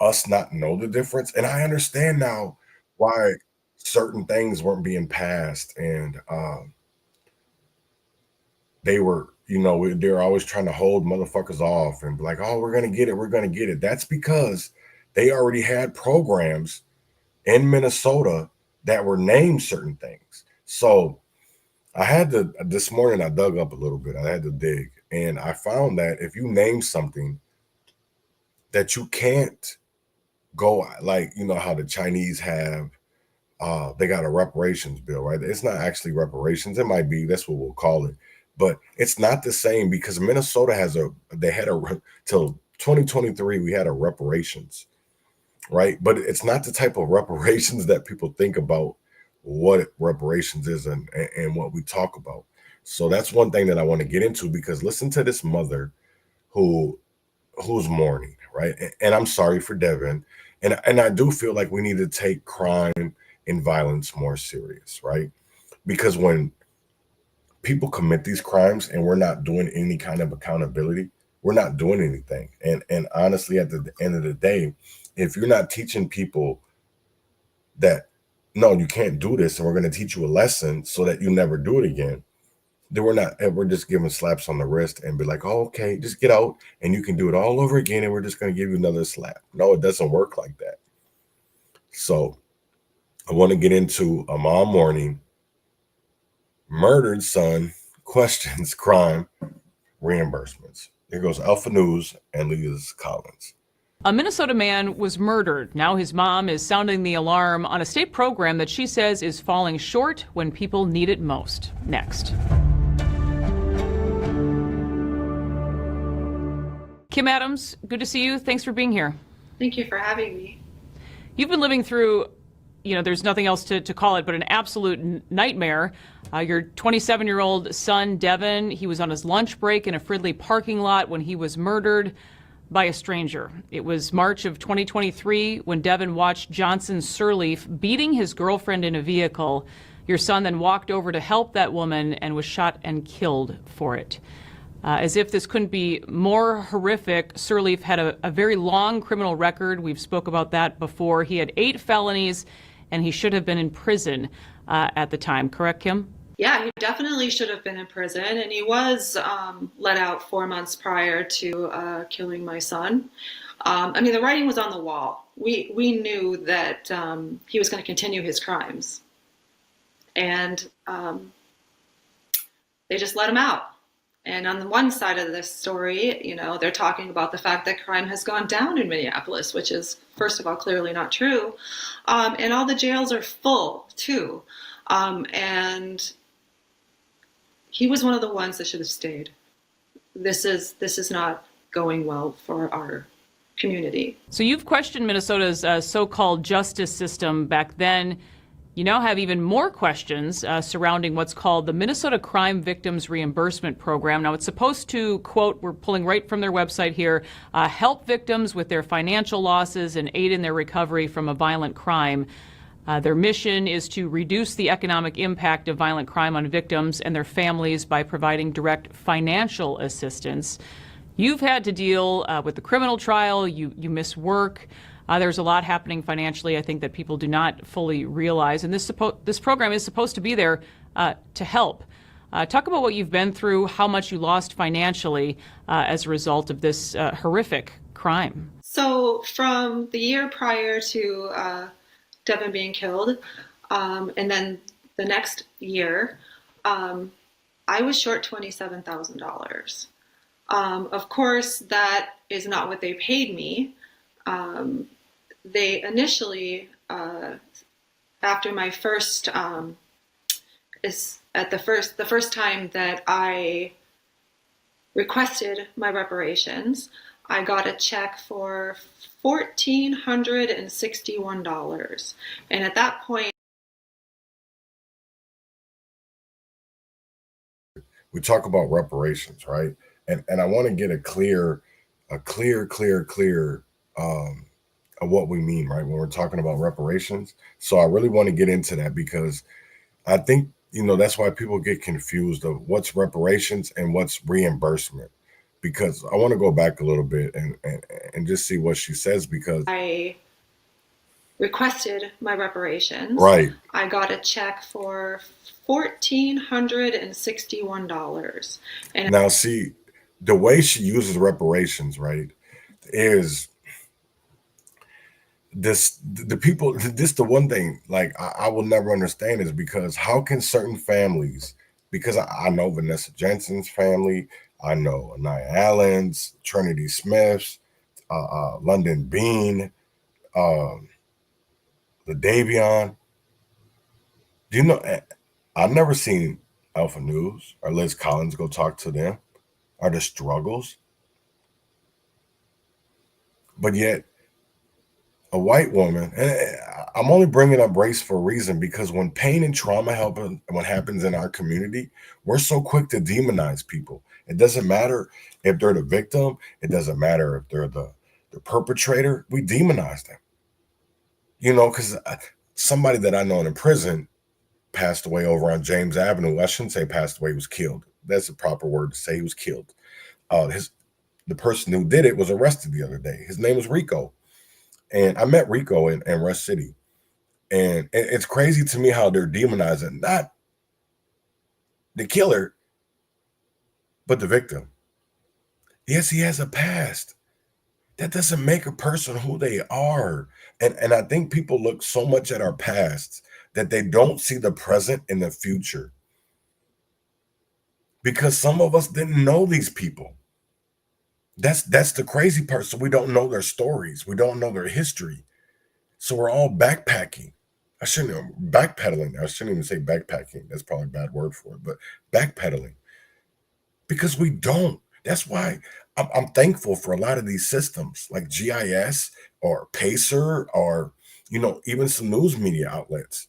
us not know the difference, and I understand now why certain things weren't being passed, and they're always trying to hold motherfuckers off and be like, oh, we're going to get it. That's because they already had programs in Minnesota that were named certain things. So this morning I dug up a little bit. I had to dig, and I found that if you name something that you can't go, like, how the Chinese have, they got a reparations bill, right? It's not actually reparations. It might be, that's what we'll call it. But it's not the same, because Minnesota till 2023, we had a reparations, right? But it's not the type of reparations that people think about what reparations is and what we talk about. So that's one thing that I want to get into, because listen to this mother who's mourning, right? And I'm sorry for Devin. And I do feel like we need to take crime and violence more serious, right? Because when people commit these crimes and we're not doing any kind of accountability, we're not doing anything. And honestly, at the end of the day, if you're not teaching people that, no, you can't do this, and we're going to teach you a lesson so that you never do it again, then we're just giving slaps on the wrist and be like, oh, okay, just get out and you can do it all over again, and we're just going to give you another slap. No, it doesn't work like that. So I want to get into a mom mourning, murdered son, questions, crime, reimbursements. Here goes Alpha News and Liz Collins. A Minnesota man was murdered. Now his mom is sounding the alarm on a state program that she says is falling short when people need it most. Next. Kim Adams, good to see you. Thanks for being here. Thank you for having me. You've been living through, there's nothing else to call it, but an absolute nightmare. Your 27-year-old son, Devin, he was on his lunch break in a Fridley parking lot when he was murdered by a stranger. It was March of 2023 when Devin watched Johnson Sirleaf beating his girlfriend in a vehicle. Your son then walked over to help that woman and was shot and killed for it. As if this couldn't be more horrific, Sirleaf had a very long criminal record. We've spoke about that before. He had 8 felonies, and he should have been in prison at the time. Correct, Kim? Yeah, he definitely should have been in prison, and he was let out 4 months prior to killing my son. The writing was on the wall. We knew that he was going to continue his crimes, and they just let him out. And on the one side of this story, they're talking about the fact that crime has gone down in Minneapolis, which is, first of all, clearly not true. And all the jails are full, too. And he was one of the ones that should have stayed. This is not going well for our community. So you've questioned Minnesota's so-called justice system back then. You now have even more questions surrounding what's called the Minnesota Crime Victims Reimbursement Program. Now, it's supposed to, quote, we're pulling right from their website here, help victims with their financial losses and aid in their recovery from a violent crime. Their mission is to reduce the economic impact of violent crime on victims and their families by providing direct financial assistance. You've had to deal with the criminal trial. You miss work. There's a lot happening financially, I think, that people do not fully realize. And this program is supposed to be there to help. Talk about what you've been through, how much you lost financially as a result of this horrific crime. So from the year prior to Devin being killed, and then the next year, I I was short $27,000. Of course, that is not what they paid me. They initially, after my first, the first time that I requested my reparations, I got a check for $1,461. And at that point, we talk about reparations, right? And I want to get a clear of what we mean, right, when we're talking about reparations. So I really want to get into that because I think, that's why people get confused of what's reparations and what's reimbursement. Because I want to go back a little bit and just see what she says, because I requested my reparations. Right. I got a check for $1,461. And now, see, the way she uses reparations, right, is the one thing, like, I will never understand is because how can certain families, because I know Vanessa Jensen's family, I know Anaya Allen's, Trinity Smith's, London Bean, the Davion. Do you know? I've never seen Alpha News or Liz Collins go talk to them, or the struggles. But yet, a white woman, and I'm only bringing up race for a reason, because when pain and trauma what happens in our community, we're so quick to demonize people. It doesn't matter if they're the victim. It doesn't matter if they're the perpetrator. We demonize them. Because somebody that I know in prison passed away over on James Avenue. I shouldn't say passed away, he was killed. That's the proper word to say. He was killed. The person who did it was arrested the other day. His name was Rico. And I met Rico in Rush City. And it's crazy to me how they're demonizing not the killer, but the victim. Yes, he has a past. That doesn't make a person who they are. And I think people look so much at our past that they don't see the present and the future. Because some of us didn't know these people. That's the crazy part. So we don't know their stories. We don't know their history. So we're all backpacking. Backpedaling. I shouldn't even say backpacking. That's probably a bad word for it, but backpedaling. Because we don't. That's why I'm thankful for a lot of these systems like GIS or Pacer or, even some news media outlets.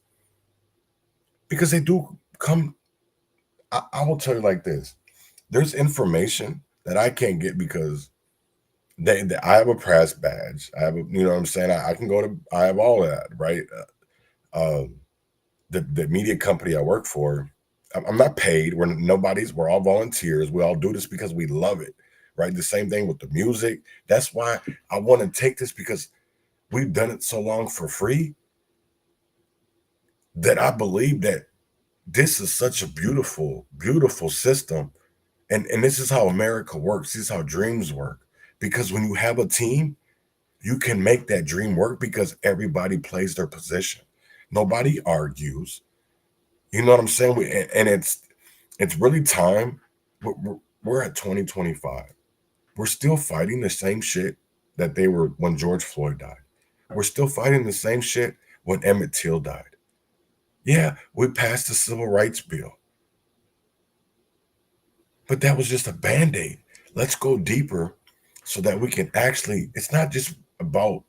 Because they do come. I will tell you like this. There's information that I can't get because I have a press badge. I have you know what I'm saying? I can go to, I have all of that, right? The media company I work for, I'm not paid. We're all volunteers. We all do this because we love it, right? The same thing with the music. That's why I want to take this, because we've done it so long for free that I believe that this is such a beautiful, beautiful system. And this is how America works. This is how dreams work. Because when you have a team, you can make that dream work because everybody plays their position. Nobody argues. You know what I'm saying? And it's really time. We're at 2025. We're still fighting the same shit that they were when George Floyd died. We're still fighting the same shit when Emmett Till died. Yeah, we passed the Civil Rights Bill. But that was just a Band-Aid. Let's go deeper so that we can actually, it's not just about,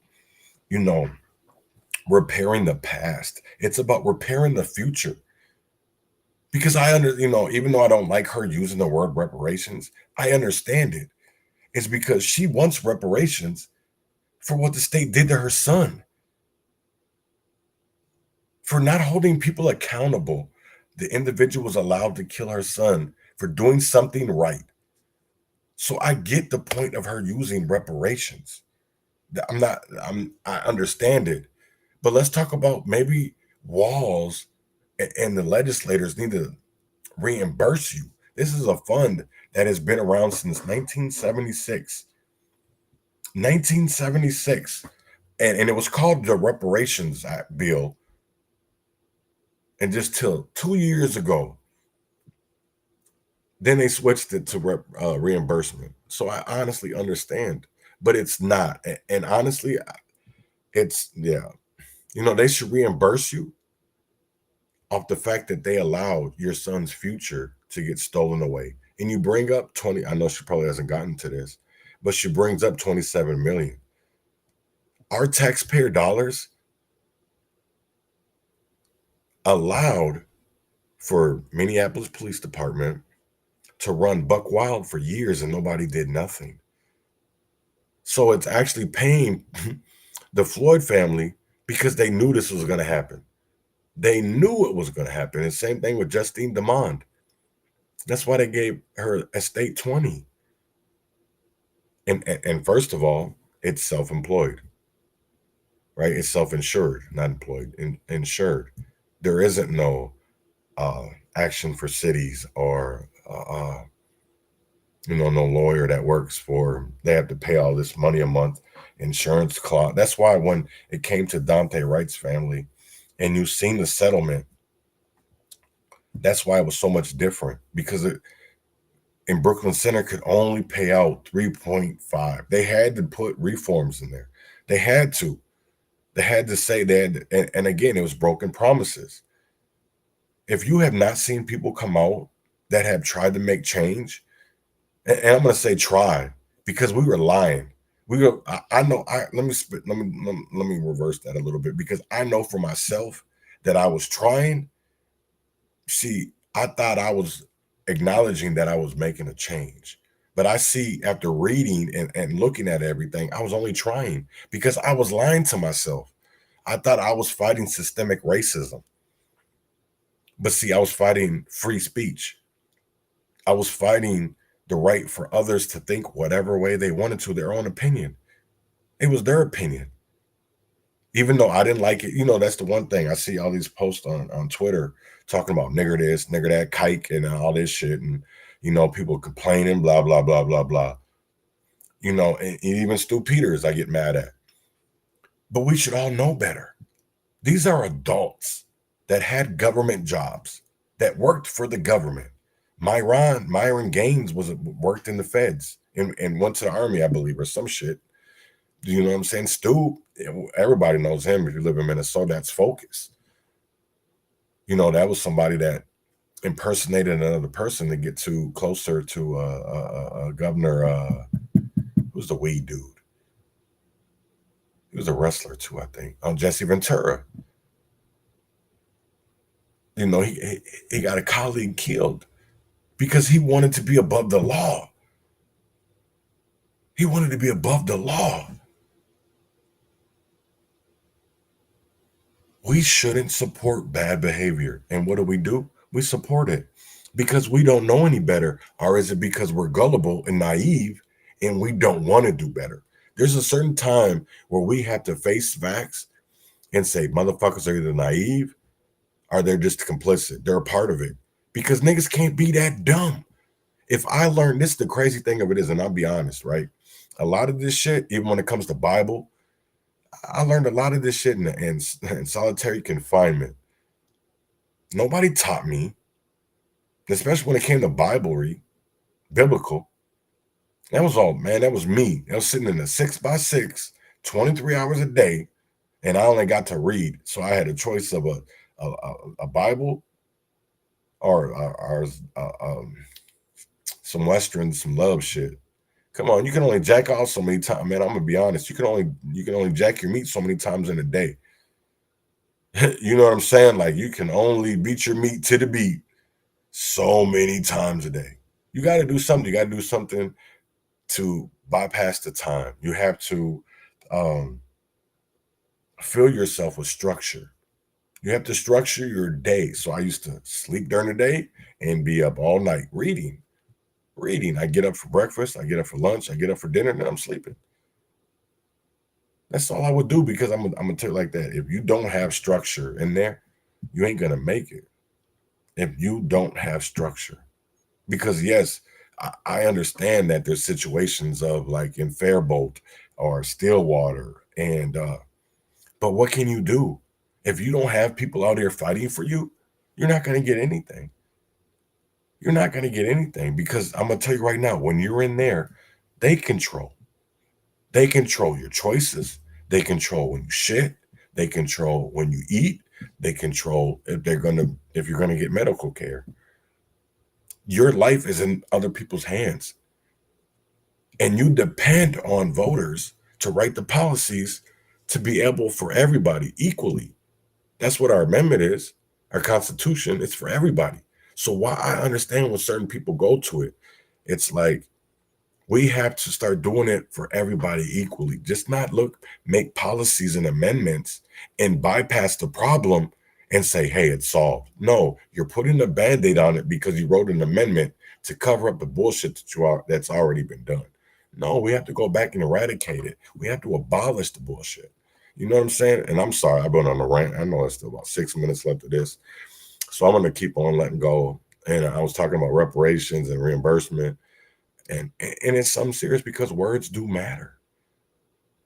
repairing the past. It's about repairing the future. Because even though I don't like her using the word reparations, I understand it. It's because she wants reparations for what the state did to her son. For not holding people accountable. The individual was allowed to kill her son for doing something right. So I get the point of her using reparations. I understand it. But let's talk about maybe Walls and the legislators need to reimburse you. This is a fund that has been around since 1976. 1976. And it was called the Reparations Act Bill. And just till 2 years ago, Then they switched it to reimbursement. So I honestly understand, but it's not. And honestly, it's, yeah, they should reimburse you off the fact that they allowed your son's future to get stolen away. And you bring up 20, I know she probably hasn't gotten to this, but she brings up 27 million. Our taxpayer dollars allowed for Minneapolis Police Department to run buck wild for years and nobody did nothing. So it's actually paying the Floyd family because they knew this was going to happen. They knew it was going to happen. And same thing with Justine Demond. That's why they gave her estate 20. And first of all, it's self-employed, right? It's self-insured, not employed, insured. There isn't no action for cities or no lawyer that works for, they have to pay all this money a month, insurance clause. That's why when it came to Dante Wright's family and you've seen the settlement, that's why it was so much different, because in Brooklyn Center could only pay out 3.5. They had to put reforms in there. They had to say that. And again, it was broken promises. If you have not seen people come out that have tried to make change, and I'm going to say try, because we were lying. Let me reverse that a little bit, because I know for myself that I was trying. See, I thought I was acknowledging that I was making a change. But I see, after reading and looking at everything, I was only trying because I was lying to myself. I thought I was fighting systemic racism. But see, I was fighting free speech. I was fighting the right for others to think whatever way they wanted to, their own opinion. It was their opinion. Even though I didn't like it, that's the one thing. I see all these posts on Twitter talking about nigger this, nigger that, kike, and all this shit. And, people complaining, blah, blah, blah, blah, blah. And even Stu Peters, I get mad at. But we should all know better. These are adults that had government jobs, that worked for the government. Myron Gaines worked in the feds and went to the army, I believe, or some shit. You know what I'm saying? Stu, everybody knows him. If you live in Minnesota, that's Focus. That was somebody that impersonated another person to get closer to Governor, who's the weed dude? He was a wrestler too, I think. Jesse Ventura. He got a colleague killed because he wanted to be above the law. He wanted to be above the law. We shouldn't support bad behavior. And what do? We support it because we don't know any better. Or is it because we're gullible and naive and we don't want to do better? There's a certain time where we have to face facts and say, motherfuckers are either naive or they're just complicit. They're a part of it, because niggas can't be that dumb. If I learned this, the crazy thing of it is, and I'll be honest, right? A lot of this shit, even when it comes to Bible, I learned a lot of this shit in solitary confinement. Nobody taught me, especially when it came to biblical. That was all, man. That was me. I was sitting in a 6x6, 23 hours a day, and I only got to read. So I had a choice of a Bible or some Western, some love shit. Come on, you can only jack off so many times, man. I'm gonna be honest. You can only jack your meat so many times in a day. You know what I'm saying? Like, you can only beat your meat to the beat so many times a day. You got to do something. You got to do something to bypass the time. You have to fill yourself with structure. You have to structure your day. So I used to sleep during the day and be up all night reading. I get up for breakfast, I get up for lunch, I get up for dinner, and then I'm sleeping. That's all I would do, because I'm gonna tell you like that. If you don't have structure in there, you ain't gonna make it. If you don't have structure. Because yes, I understand that there's situations of, like, in Fairbolt or Stillwater, and but what can you do? If you don't have people out here fighting for you, you're not gonna get anything. you're not going to get anything, because I'm going to tell you right now, when you're in there, they control. They control your choices. They control when you shit. They control when you eat. They control if you're going to get medical care. Your life is in other people's hands. And you depend on voters to write the policies to be able for everybody equally. That's what our amendment is. Our Constitution is for everybody. So why I understand when certain people go to it, it's like we have to start doing it for everybody equally. Just not make policies and amendments and bypass the problem and say, hey, it's solved. No, you're putting a Band-Aid on it because you wrote an amendment to cover up the bullshit that's already been done. No, we have to go back and eradicate it. We have to abolish the bullshit. You know what I'm saying? And I'm sorry, I've been on a rant. I know it's still about 6 minutes left of this. So I'm going to keep on letting go. And I was talking about reparations and reimbursement. And it's something serious, because words do matter.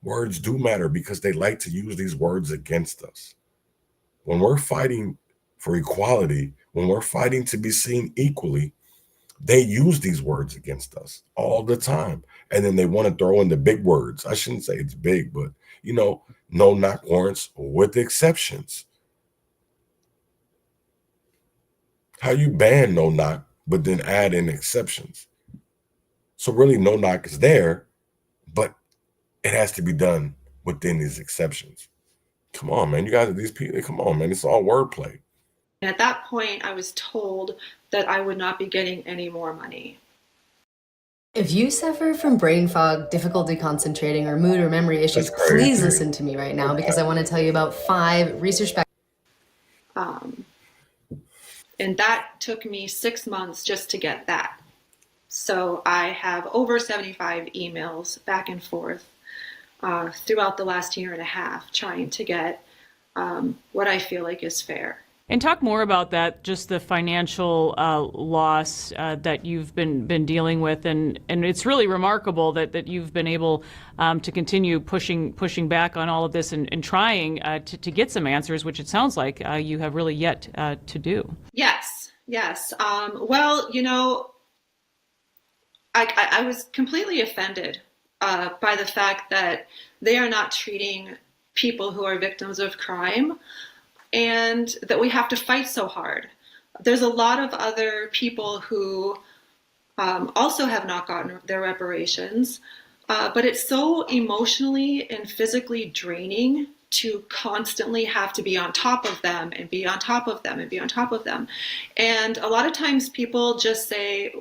Words do matter because they like to use these words against us. When we're fighting for equality, when we're fighting to be seen equally, they use these words against us all the time. And then they want to throw in the big words. I shouldn't say it's big, but, no-knock warrants with exceptions. How you ban no-knock, but then add in exceptions? So really, no-knock is there, but it has to be done within these exceptions. Come on, man. You guys, these people, come on, man. It's all wordplay. And at that point, I was told that I would not be getting any more money. If you suffer from brain fog, difficulty concentrating, or mood or memory issues, please listen to me right now, because I want to tell you about 5 research back. And that took me 6 months just to get that. So I have over 75 emails back and forth throughout the last year and a half trying to get what I feel like is fair. And talk more about that, just the financial loss that you've been dealing with, and it's really remarkable that you've been able to continue pushing back on all of this and trying to get some answers, which it sounds like you have really yet to do. Yes. Well, I was completely offended by the fact that they are not treating people who are victims of crime, and that we have to fight so hard. There's a lot of other people who also have not gotten their reparations, but it's so emotionally and physically draining to constantly have to be on top of them and be on top of them and be on top of them. And a lot of times people just say,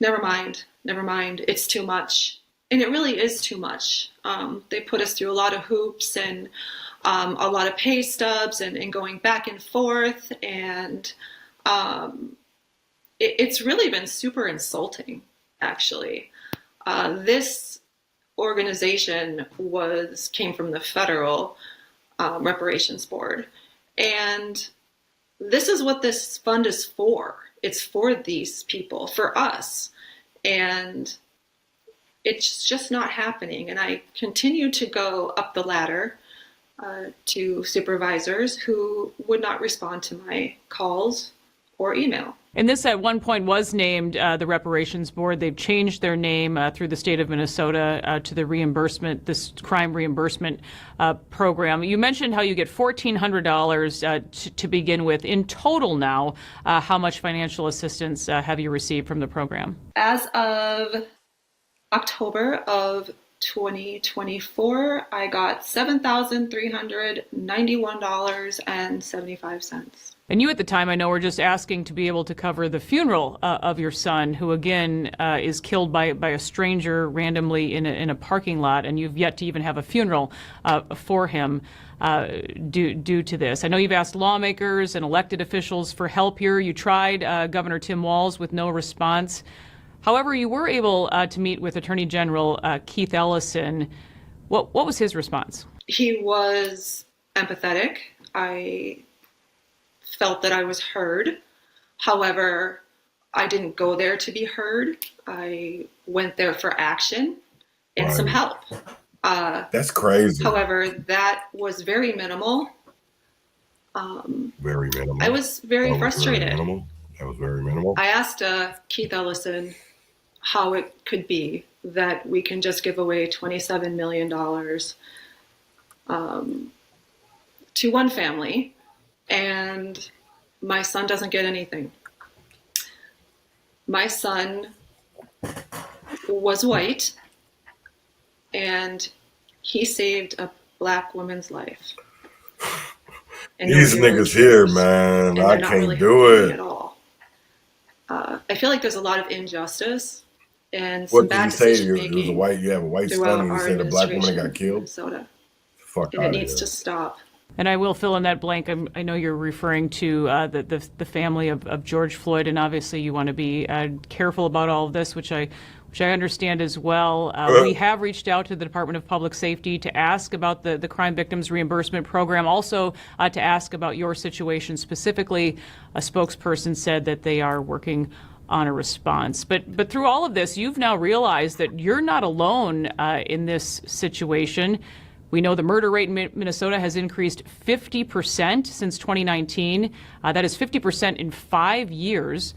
never mind, it's too much. And it really is too much. They put us through a lot of hoops and a lot of pay stubs and going back and forth. And it's really been super insulting, actually. This organization came from the federal reparations board. And this is what this fund is for. It's for these people, for us. And it's just not happening. And I continue to go up the ladder to supervisors who would not respond to my calls or email. And this at one point was named the Reparations Board. They've changed their name through the state of Minnesota to the this crime reimbursement program. You mentioned how you get $1,400 to begin with. In total now, how much financial assistance have you received from the program? As of October of 2024, I got $7,391.75. And you at the time, I know, were just asking to be able to cover the funeral of your son, who again is killed by a stranger randomly in a parking lot, and you've yet to even have a funeral for him due to this. I know you've asked lawmakers and elected officials for help here. You tried Governor Tim Walz with no response. However, you were able to meet with Attorney General Keith Ellison. What was his response? He was empathetic. I felt that I was heard. However, I didn't go there to be heard. I went there for action and some help. That's crazy. However, that was very minimal. Very minimal. I was very frustrated. Very minimal. That was very minimal. I asked Keith Ellison how it could be that we can just give away $27 million to one family and my son doesn't get anything. My son was white and he saved a Black woman's life. And these niggas here, man, I can't really do it at all. I feel like there's a lot of injustice and what some bad did you say? decision making. You have a white son and you said a Black woman that got killed? Minnesota. Fuck and it outta needs here. to stop. And I will fill in that blank. I know you're referring to the family of George Floyd, and obviously you want to be careful about all of this, which I understand as well. We have reached out to the Department of Public Safety to ask about the Crime Victims Reimbursement Program, also to ask about your situation specifically. A spokesperson said that they are working on a response. But through all of this, you've now realized that you're not alone in this situation. We know the murder rate in Minnesota has increased 50% since 2019. That is 50% in 5 years.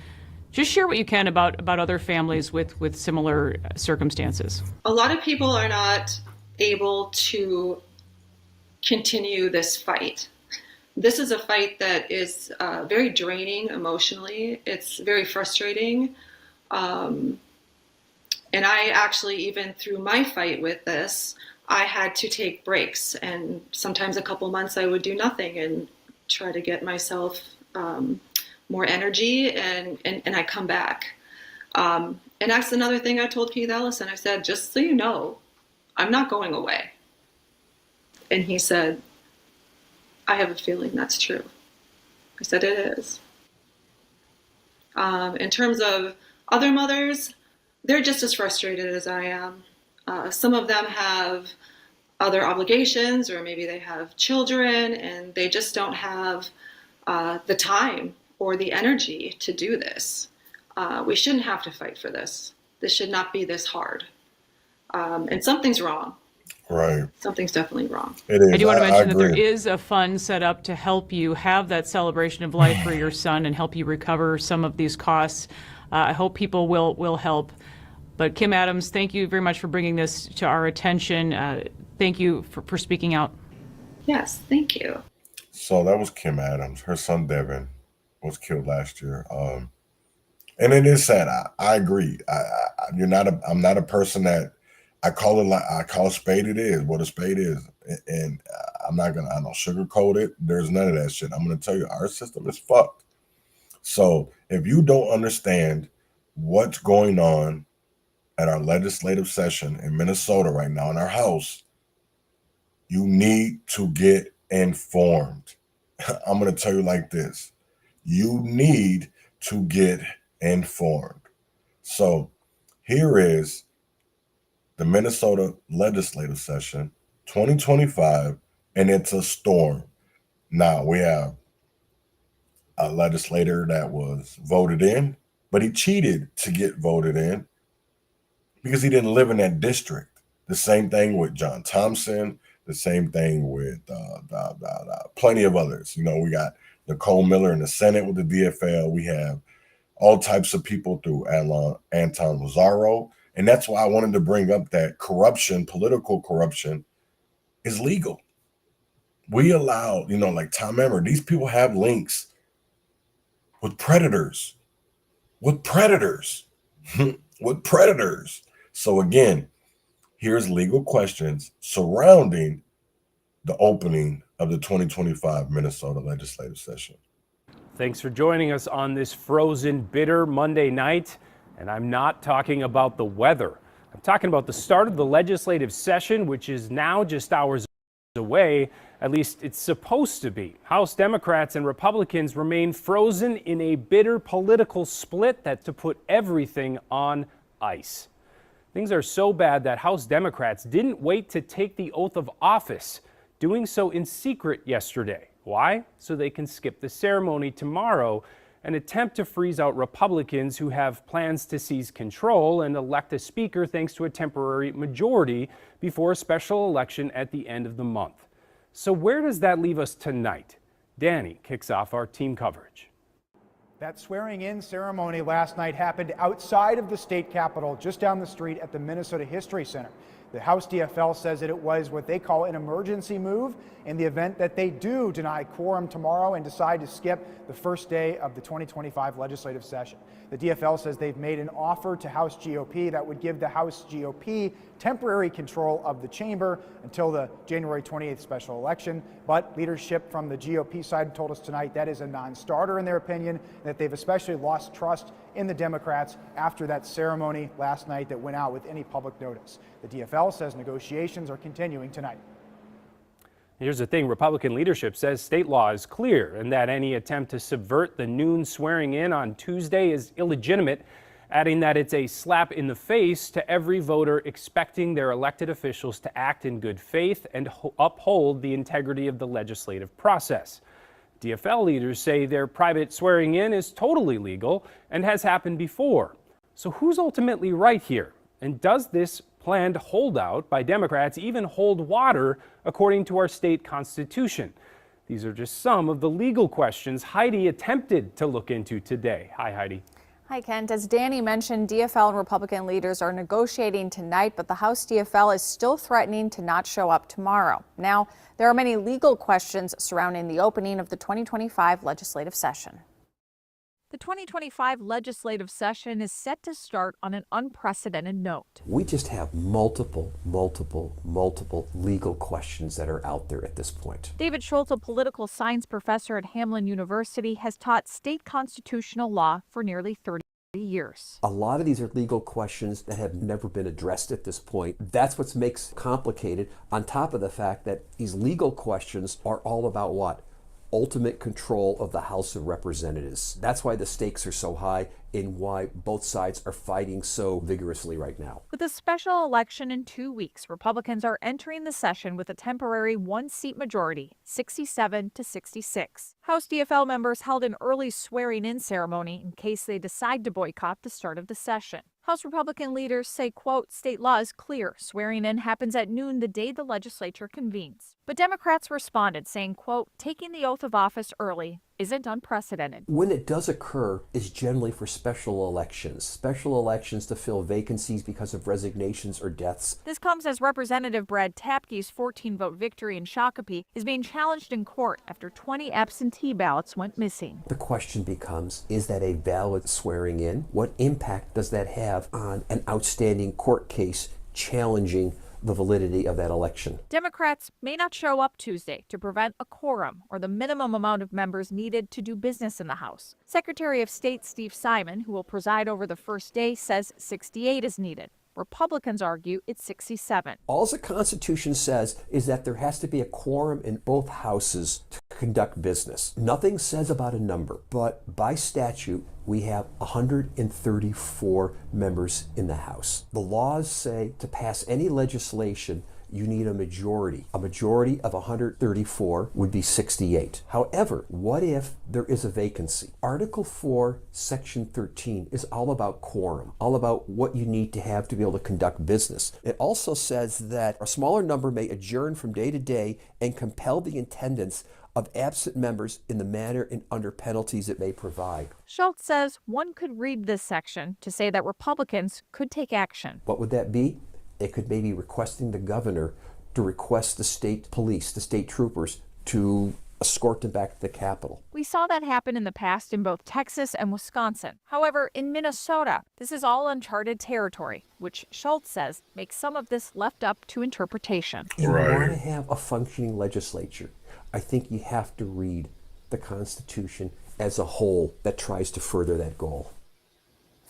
Just share what you can about other families with similar circumstances. A lot of people are not able to continue this fight. This is a fight that is very draining emotionally. It's very frustrating. And I actually, even through my fight with this, I had to take breaks, and sometimes a couple months I would do nothing and try to get myself more energy, and I come back. And that's another thing I told Keith Ellison. I said, just so you know, I'm not going away. And he said, I have a feeling that's true. I said, it is. In terms of other mothers, they're just as frustrated as I am. Some of them have other obligations, or maybe they have children and they just don't have the time or the energy to do this. We shouldn't have to fight for this. This should not be this hard. And something's wrong. Right. Something's definitely wrong. It is. I do want to mention that there is a fund set up to help you have that celebration of life for your son and help you recover some of these costs. I hope people will help. But Kim Adams, thank you very much for bringing this to our attention. Thank you for speaking out. Yes, thank you. So that was Kim Adams. Her son Devin was killed last year. And it is sad. I agree. I'm not a person that I call a spade it is what a spade is. And I don't sugarcoat it. There's none of that shit. I'm going to tell you, our system is fucked. So if you don't understand what's going on at our legislative session in Minnesota right now in our House, you need to get informed. I'm going to tell you like this. You need to get informed. So here is the Minnesota legislative session 2025, and it's a storm. Now we have a legislator that was voted in, but he cheated to get voted in because he didn't live in that district. The same thing with John Thompson, the same thing with plenty of others. You know, we got Nicole Miller in the Senate with the DFL. We have all types of people through Anton Lazaro. And that's why I wanted to bring up that corruption, political corruption, is legal. We allow, like Tom Emmer, these people have links with predators. With predators. So again, here's legal questions surrounding the opening of the 2025 Minnesota legislative session. Thanks for joining us on this frozen, bitter Monday night. And I'm not talking about the weather. I'm talking about the start of the legislative session, which is now just hours away. At least it's supposed to be. House Democrats and Republicans remain frozen in a bitter political split that to put everything on ice. Things are so bad that House Democrats didn't wait to take the oath of office, doing so in secret yesterday. Why? So they can skip the ceremony tomorrow and attempt to freeze out Republicans who have plans to seize control and elect a speaker thanks to a temporary majority before a special election at the end of the month. So where does that leave us tonight? Danny kicks off our team coverage. That swearing-in ceremony last night happened outside of the state capitol, just down the street at the Minnesota History Center. The House DFL says that it was what they call an emergency move in the event that they do deny quorum tomorrow and decide to skip the first day of the 2025 legislative session. The DFL says they've made an offer to House GOP that would give the House GOP temporary control of the chamber until the January 28th special election. But leadership from the GOP side told us tonight that is a non-starter in their opinion, that they've especially lost trust in the Democrats after that ceremony last night that went out with any public notice. The DFL says negotiations are continuing tonight. Here's the thing, Republican leadership says state law is clear and that any attempt to subvert the noon swearing in on Tuesday is illegitimate, adding that it's a slap in the face to every voter expecting their elected officials to act in good faith and uphold the integrity of the legislative process. DFL leaders say their private swearing in is totally legal and has happened before. So who's ultimately right here? And does this planned holdout by Democrats even hold water according to our state constitution? These are just some of the legal questions Heidi attempted to look into today. Hi, Heidi. Hi, Kent. As Danny mentioned, DFL and Republican leaders are negotiating tonight, but the House DFL is still threatening to not show up tomorrow. Now, there are many legal questions surrounding the opening of the 2025 legislative session. The 2025 legislative session is set to start on an unprecedented note. We just have multiple legal questions that are out there at this point. David Schultz, a political science professor at Hamline University, has taught state constitutional law for nearly 30 years. A lot of these are legal questions that have never been addressed at this point. That's what makes it complicated, on top of the fact that these legal questions are all about what? Ultimate control of the House of Representatives. That's why the stakes are so high and why both sides are fighting so vigorously right now. With a special election in 2 weeks, Republicans are entering the session with a temporary one-seat majority, 67 to 66. House DFL members held an early swearing-in ceremony in case they decide to boycott the start of the session. House Republican leaders say, quote, state law is clear. Swearing in happens at noon the day the legislature convenes. But Democrats responded, saying, quote, taking the oath of office early isn't unprecedented. When it does occur, is generally for special elections to fill vacancies because of resignations or deaths. This comes as Representative Brad Tapke's 14-vote victory in Shakopee is being challenged in court after 20 absentee ballots went missing. The question becomes, is that a valid swearing in? What impact does that have on an outstanding court case challenging the validity of that election? Democrats may not show up Tuesday to prevent a quorum or the minimum amount of members needed to do business in the House. Secretary of State Steve Simon, who will preside over the first day, says 68 is needed. Republicans argue it's 67. All the Constitution says is that there has to be a quorum in both houses to conduct business. Nothing says about a number, but by statute, we have 134 members in the House. The laws say to pass any legislation, you need a majority. A majority of 134 would be 68. However, what if there is a vacancy? Article 4, Section 13 is all about quorum, all about what you need to have to be able to conduct business. It also says that a smaller number may adjourn from day to day and compel the attendance of absent members in the manner and under penalties it may provide. Schultz says one could read this section to say that Republicans could take action. What would that be? It could maybe requesting the governor to request the state police, the state troopers, to escort them back to the Capitol. We saw that happen in the past in both Texas and Wisconsin. However, in Minnesota, this is all uncharted territory, which Schultz says makes some of this left up to interpretation. You want to have a functioning legislature. I think you have to read the Constitution as a whole that tries to further that goal.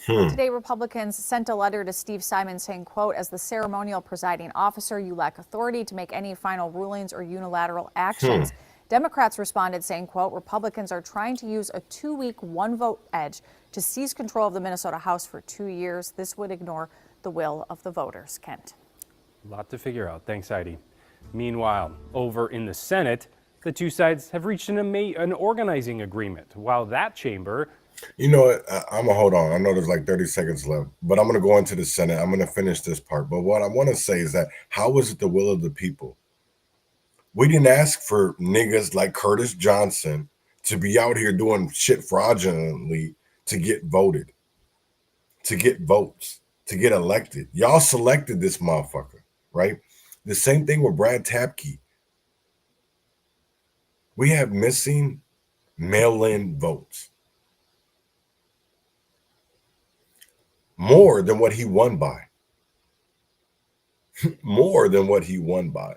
Today, Republicans sent a letter to Steve Simon saying, quote, as the ceremonial presiding officer, you lack authority to make any final rulings or unilateral actions. Democrats responded saying, quote, Republicans are trying to use a 2-week one-vote edge to seize control of the Minnesota House for 2 years. This would ignore the will of the voters. Kent. A lot to figure out. Thanks, Heidi. Meanwhile, over in the Senate, the two sides have reached an organizing agreement, while that chamber... You know what? I'm going to hold on. I know there's like 30 seconds left, but I'm going to go into the Senate. I'm going to finish this part. But what I want to say is that how is it the will of the people? We didn't ask for niggas like Curtis Johnson to be out here doing shit fraudulently to get voted, to get votes, to get elected. Y'all selected this motherfucker, right? The same thing with Brad Tapke. We have missing mail-in votes. More than what he won by. More than what he won by.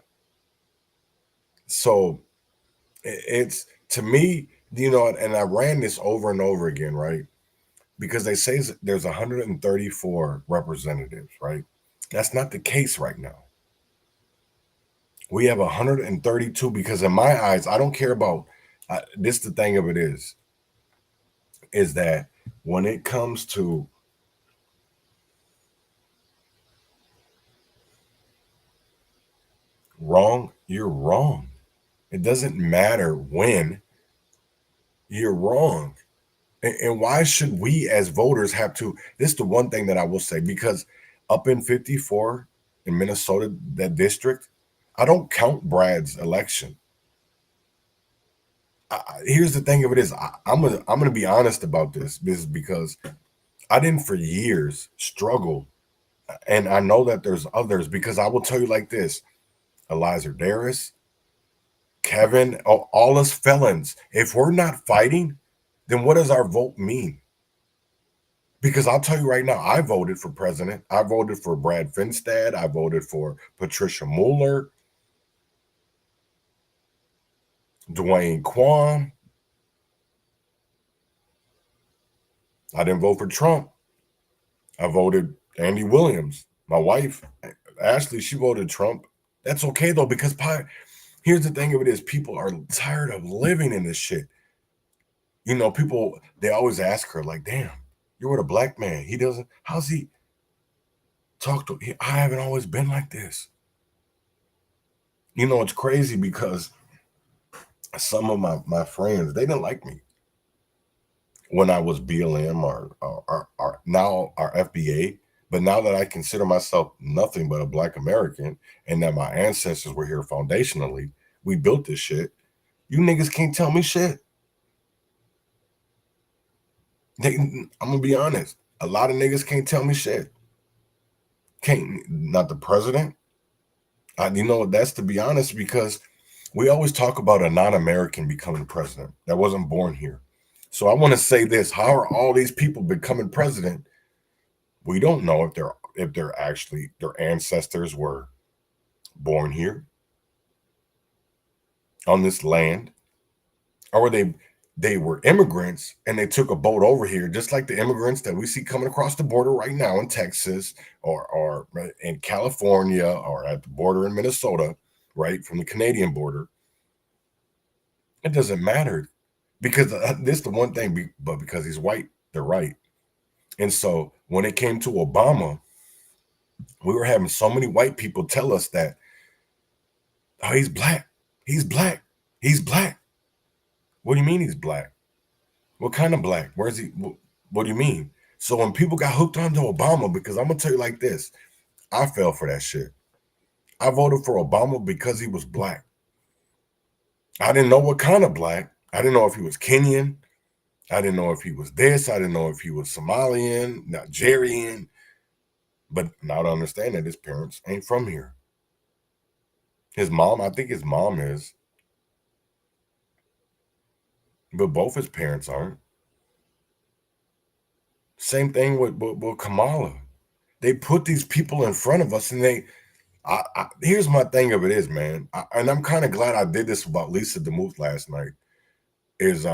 So it's, to me, you know, and I ran this over and over again, right? Because they say there's 134 representatives, right? That's not the case right now. We have 132 because in my eyes, I don't care about, this the thing of it is that when it comes to wrong, you're wrong. It doesn't matter when, you're wrong. And why should we as voters have to, this is the one thing that I will say, because up in 54 in Minnesota, that district, I don't count Brad's election. Here's the thing of it is, I'm gonna be honest about this because I didn't for years struggle, and I know that there's others, because I will tell you like this, Eliza Darris, Kevin, all us felons, if we're not fighting, then what does our vote mean? Because I'll tell you right now, I voted for president. I voted for Brad Finstad. I voted for Patricia Mueller, Dwayne Quam. I didn't vote for Trump. I voted Andy Williams. My wife, Ashley, she voted Trump. That's okay though, because here's the thing of it is, people are tired of living in this shit. You know, people, they always ask her like, damn, you're with a black man. He doesn't, how's he talk to, I haven't always been like this. You know, it's crazy because some of my friends, they didn't like me when I was BLM or now our FBA. But now that I consider myself nothing but a black American and that my ancestors were here foundationally, we built this shit, you niggas can't tell me shit. I'm gonna be honest. A lot of niggas can't tell me shit. Not the president. You know, that's to be honest, because we always talk about a non-American becoming president that wasn't born here. So I want to say this: how are all these people becoming president? We don't know if they're actually, their ancestors were born here on this land, or they were immigrants and they took a boat over here, just like the immigrants that we see coming across the border right now in Texas or in California or at the border in Minnesota, right, from the Canadian border. It doesn't matter, because this is the one thing, but because he's white, they're right. And so when it came to Obama, we were having so many white people tell us that, oh, he's black, he's black, he's black. What do you mean he's black? What kind of black? Where's he? What do you mean? So when people got hooked onto Obama, because I'm gonna tell you like this, I fell for that shit. I voted for Obama because he was black. I didn't know what kind of black. I didn't know if he was Kenyan. I didn't know if he was this. I didn't know if he was Somalian, Nigerian. But now to understand that his parents ain't from here. His mom, I think his mom is. But both his parents aren't. Same thing with Kamala. They put these people in front of us, and here's my thing of it is, man, and I'm kind of glad I did this about Lisa DeMuth last night, is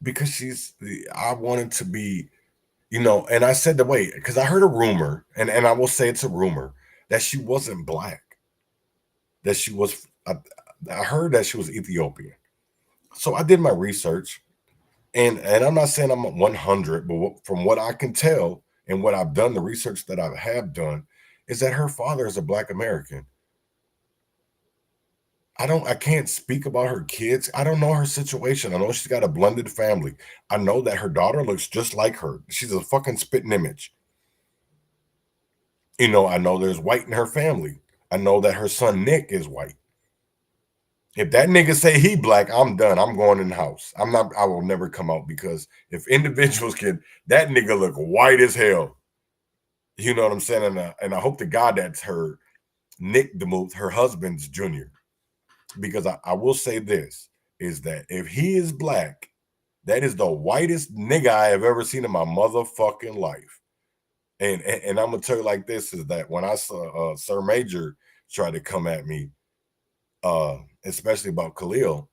because I wanted to be, you know, and I said because I heard a rumor, and I will say it's a rumor, that she wasn't black, that she was, I heard that she was Ethiopian. So I did my research, and I'm not saying I'm 100, but from what I can tell and what I've done, the research that I have done, is that her father is a black American. I can't speak about her kids. I don't know her situation. I know she's got a blended family. I know that her daughter looks just like her. She's a fucking spitting image. You know, I know there's white in her family. I know that her son Nick is white. If that nigga say he black, I'm done. I'm going in the house. I will never come out, because if individuals can, that nigga look white as hell. You know what I'm saying? And I hope to God that's her Nick DeMuth, her husband's junior. Because I will say this, is that if he is black, that is the whitest nigga I have ever seen in my motherfucking life. And I'm gonna tell you like this, is that when I saw Sir Major try to come at me, especially about Khalil,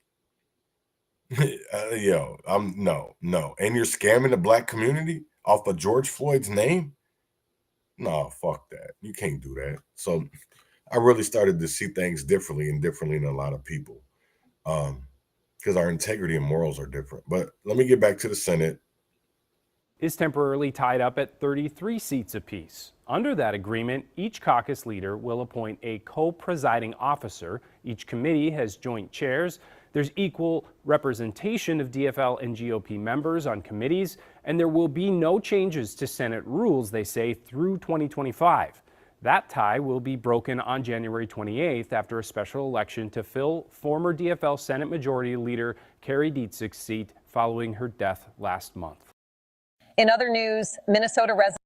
yo, no. And you're scamming the black community off of George Floyd's name? No, fuck that. You can't do that. So I really started to see things differently than a lot of people. Because our integrity and morals are different. But let me get back to the Senate. Is temporarily tied up at 33 seats apiece. Under that agreement, each caucus leader will appoint a co-presiding officer. Each committee has joint chairs. There's equal representation of DFL and GOP members on committees, and there will be no changes to Senate rules, they say, through 2025. That tie will be broken on January 28th after a special election to fill former DFL Senate Majority Leader Carrie Dietzig's seat following her death last month. In other news, Minnesota residents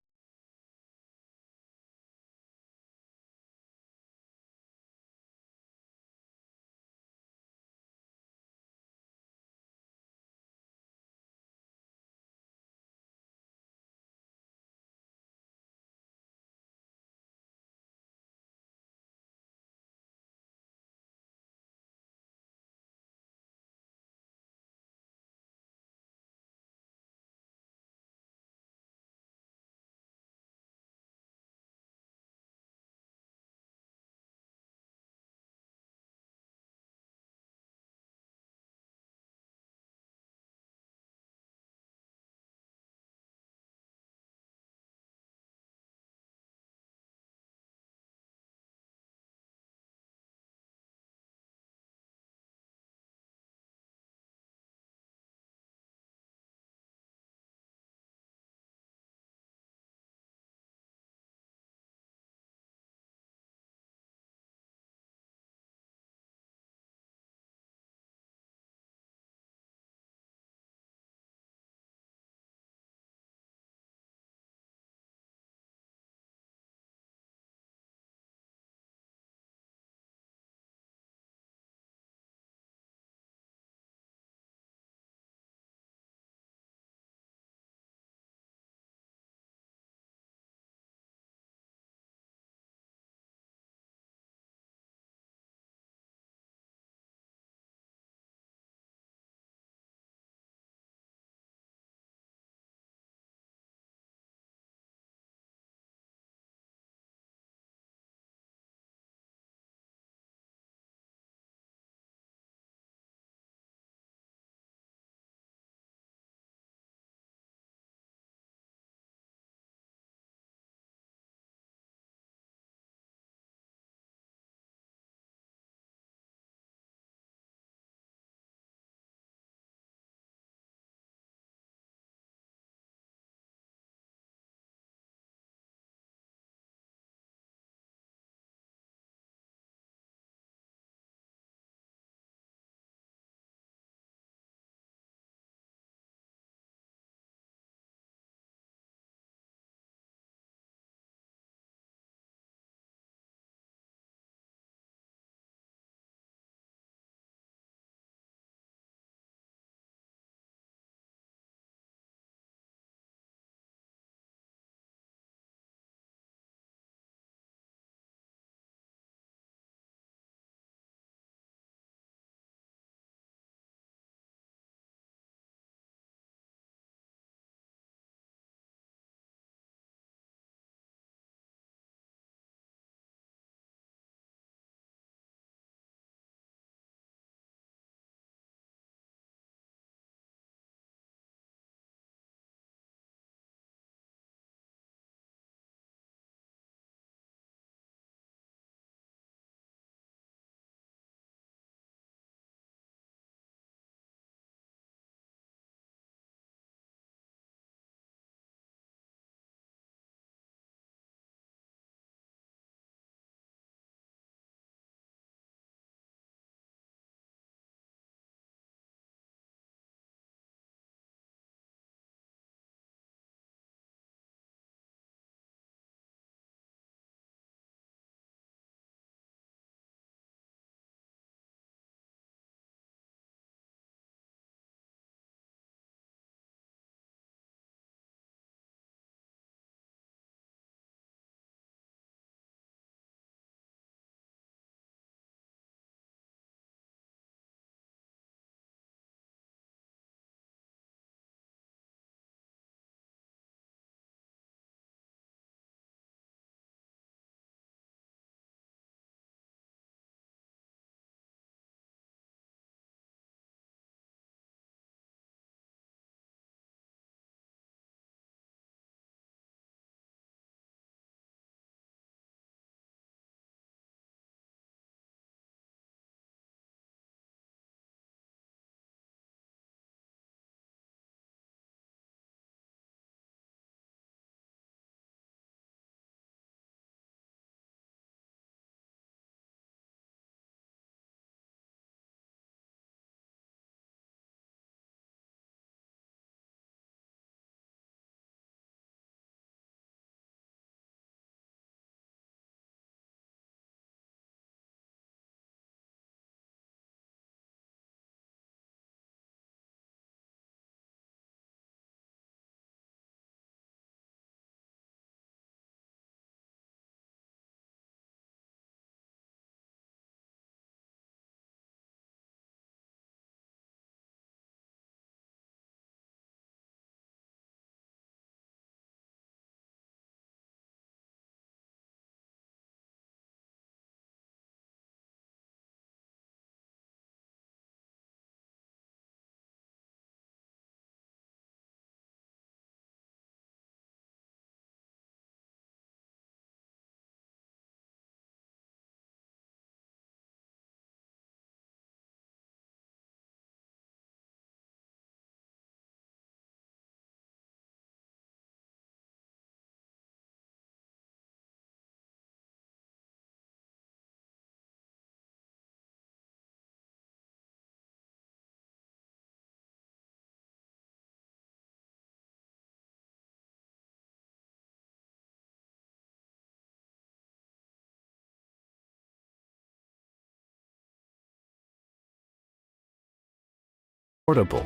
Portable,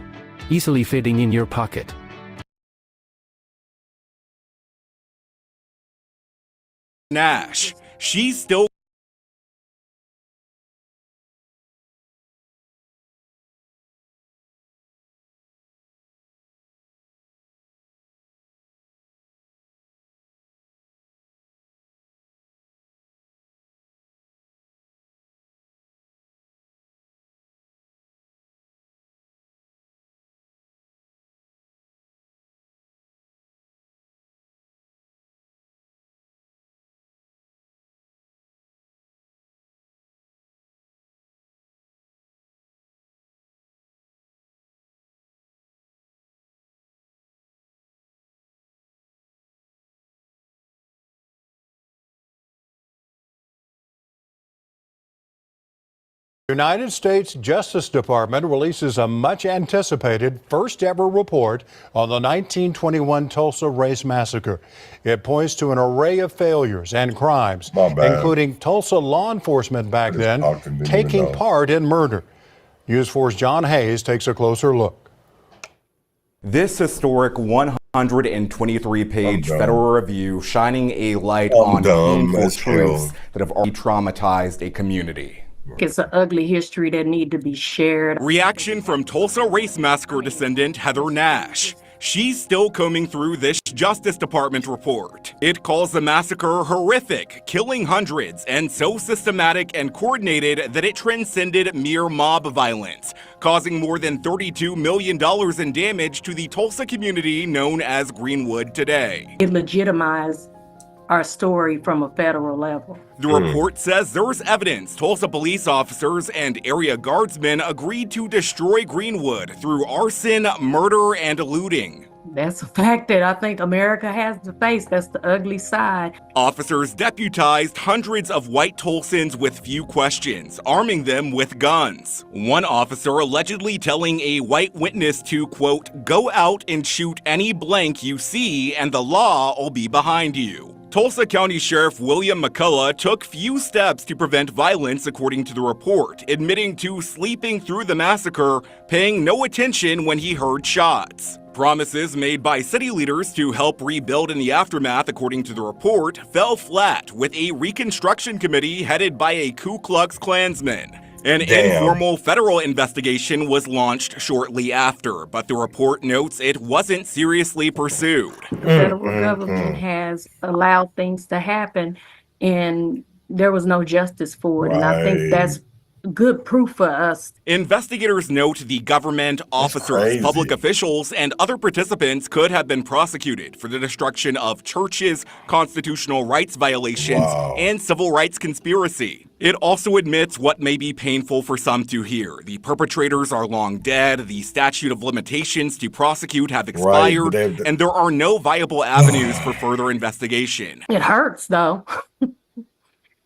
easily fitting in your pocket. Nash. She's still United States Justice Department releases a much anticipated first ever report on the 1921 Tulsa Race Massacre. It points to an array of failures and crimes, including Tulsa law enforcement back then taking part in murder. News 4's John Hayes takes a closer look. This historic 123-page federal review shining a light on painful truths that have already traumatized a community. It's an ugly history that need to be shared. Reaction from Tulsa Race Massacre descendant Heather Nash. She's still combing through this Justice Department report. It calls the massacre horrific, killing hundreds, and so systematic and coordinated that it transcended mere mob violence, causing more than $32 million in damage to the Tulsa community known as Greenwood today. It legitimized our story from a federal level. The report says there's evidence Tulsa police officers and area guardsmen agreed to destroy Greenwood through arson, murder, and looting. That's a fact that I think America has to face. That's the ugly side. Officers deputized hundreds of white Tulsans with few questions, arming them with guns. One officer allegedly telling a white witness to, quote, go out and shoot any blank you see and the law will be behind you. Tulsa County Sheriff William McCullough took few steps to prevent violence, according to the report, admitting to sleeping through the massacre, paying no attention when he heard shots. Promises made by city leaders to help rebuild in the aftermath, according to the report, fell flat with a reconstruction committee headed by a Ku Klux Klansman. An informal federal investigation was launched shortly after, but the report notes it wasn't seriously pursued. The federal government has allowed things to happen, and there was no justice for it. And I think that's good proof for us. Investigators note the government, officers, public officials, and other participants could have been prosecuted for the destruction of churches, constitutional rights violations, and civil rights conspiracy. It also admits what may be painful for some to hear. The perpetrators are long dead, the statute of limitations to prosecute have expired, and there are no viable avenues for further investigation. It hurts, though.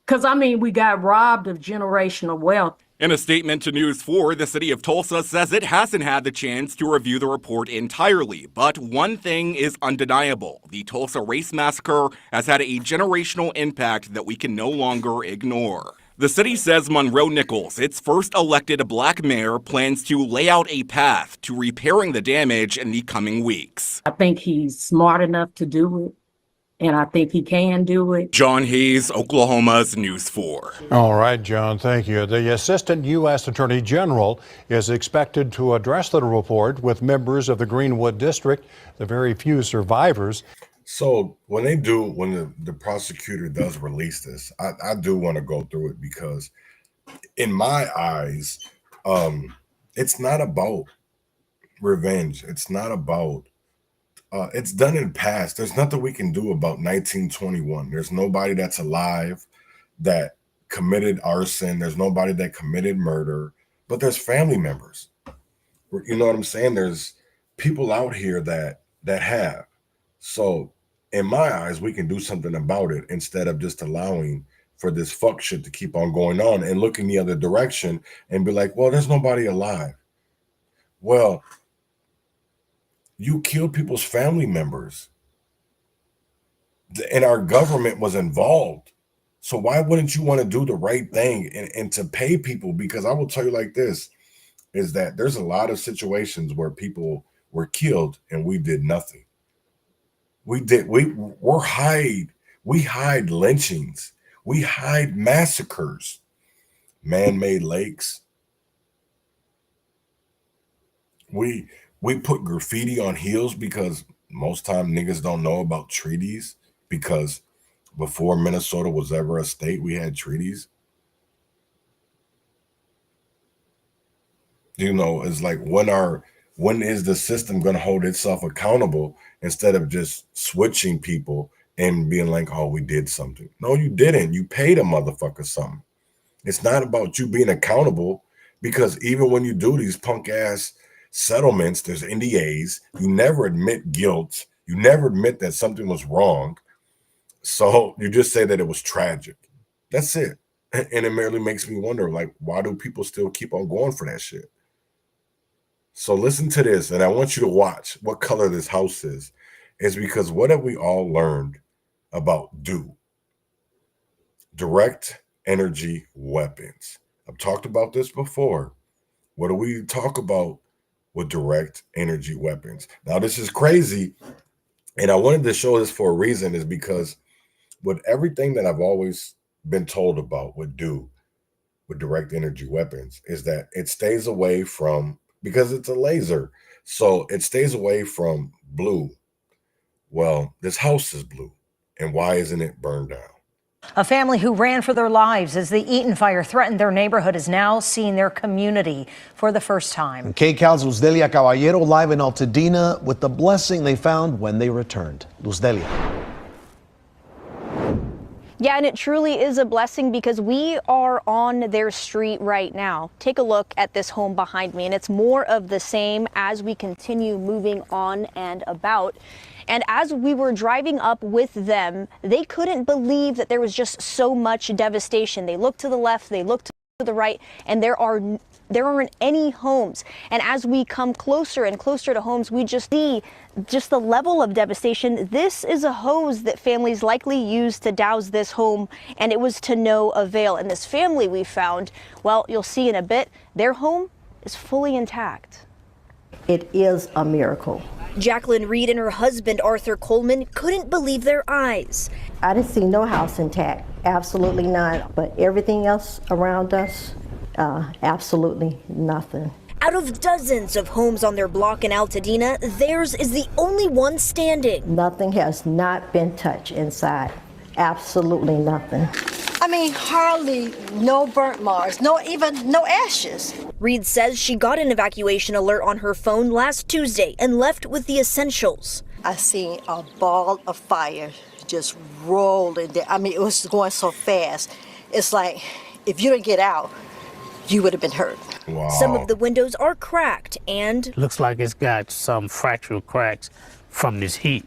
Because, I mean, we got robbed of generational wealth. In a statement to News 4, the city of Tulsa says it hasn't had the chance to review the report entirely, but one thing is undeniable. The Tulsa Race Massacre has had a generational impact that we can no longer ignore. The city says Monroe Nichols, its first elected black mayor, plans to lay out a path to repairing the damage in the coming weeks. I think he's smart enough to do it, and I think he can do it. John Hayes, Oklahoma's News 4. All right, John, thank you. The Assistant U.S. Attorney General is expected to address the report with members of the Greenwood District, the very few survivors. So when the prosecutor does release this, I do want to go through it because in my eyes, it's not about revenge. It's not about it's done in the past. There's nothing we can do about 1921. There's nobody that's alive that committed arson. There's nobody that committed murder, but there's family members. You know what I'm saying? There's people out here that have. So in my eyes, we can do something about it instead of just allowing for this fuck shit to keep on going on and looking the other direction and be like, well, there's nobody alive. Well, you killed people's family members and our government was involved. So why wouldn't you want to do the right thing and to pay people? Because I will tell you like this, is that there's a lot of situations where people were killed and we did nothing. We hide lynchings, we hide massacres, man-made lakes. We put graffiti on hills because most time niggas don't know about treaties, because before Minnesota was ever a state, we had treaties. You know, it's like, when is the system going to hold itself accountable instead of just switching people and being like, oh, we did something? No, you didn't. You paid a motherfucker something. It's not about you being accountable, because even when you do these punk ass settlements, there's NDAs. You never admit guilt. You never admit that something was wrong. So you just say that it was tragic. That's it. And it merely makes me wonder, like, why do people still keep on going for that shit? So listen to this, and I want you to watch what color this house is. It's because what have we all learned about DUC? Direct energy weapons. I've talked about this before. What do we talk about with direct energy weapons? Now, this is crazy, and I wanted to show this for a reason, is because with everything that I've always been told about with DUC, with direct energy weapons, is that it stays away from, because it's a laser, so it stays away from blue. Well, this house is blue, and why isn't it burned down? A family who ran for their lives as the Eaton fire threatened their neighborhood is now seeing their community for the first time. KCAL's Luzdelia Caballero live in Altadena with the blessing they found when they returned. Luzdelia. Yeah, and it truly is a blessing because we are on their street right now. Take a look at this home behind me, and it's more of the same as we continue moving on and about. And as we were driving up with them, they couldn't believe that there was just so much devastation. They looked to the left, they looked to the right, and there aren't any homes. And as we come closer and closer to homes, we just see just the level of devastation. This is a hose that families likely used to douse this home, and it was to no avail. And this family we found, well, you'll see in a bit, their home is fully intact. It is a miracle. Jacqueline Reed and her husband, Arthur Coleman, couldn't believe their eyes. I didn't see no house intact, absolutely not. But everything else around us, absolutely nothing. Out of dozens of homes on their block in Altadena, theirs is the only one standing. Nothing has not been touched inside. Absolutely nothing. I mean, hardly no burnt marks, no ashes. Reed says she got an evacuation alert on her phone last Tuesday and left with the essentials. I seen a ball of fire just rolled in there. I mean, it was going so fast. It's like, if you didn't get out, you would have been hurt. Wow. Some of the windows are cracked and looks like it's got some fractural cracks from this heat.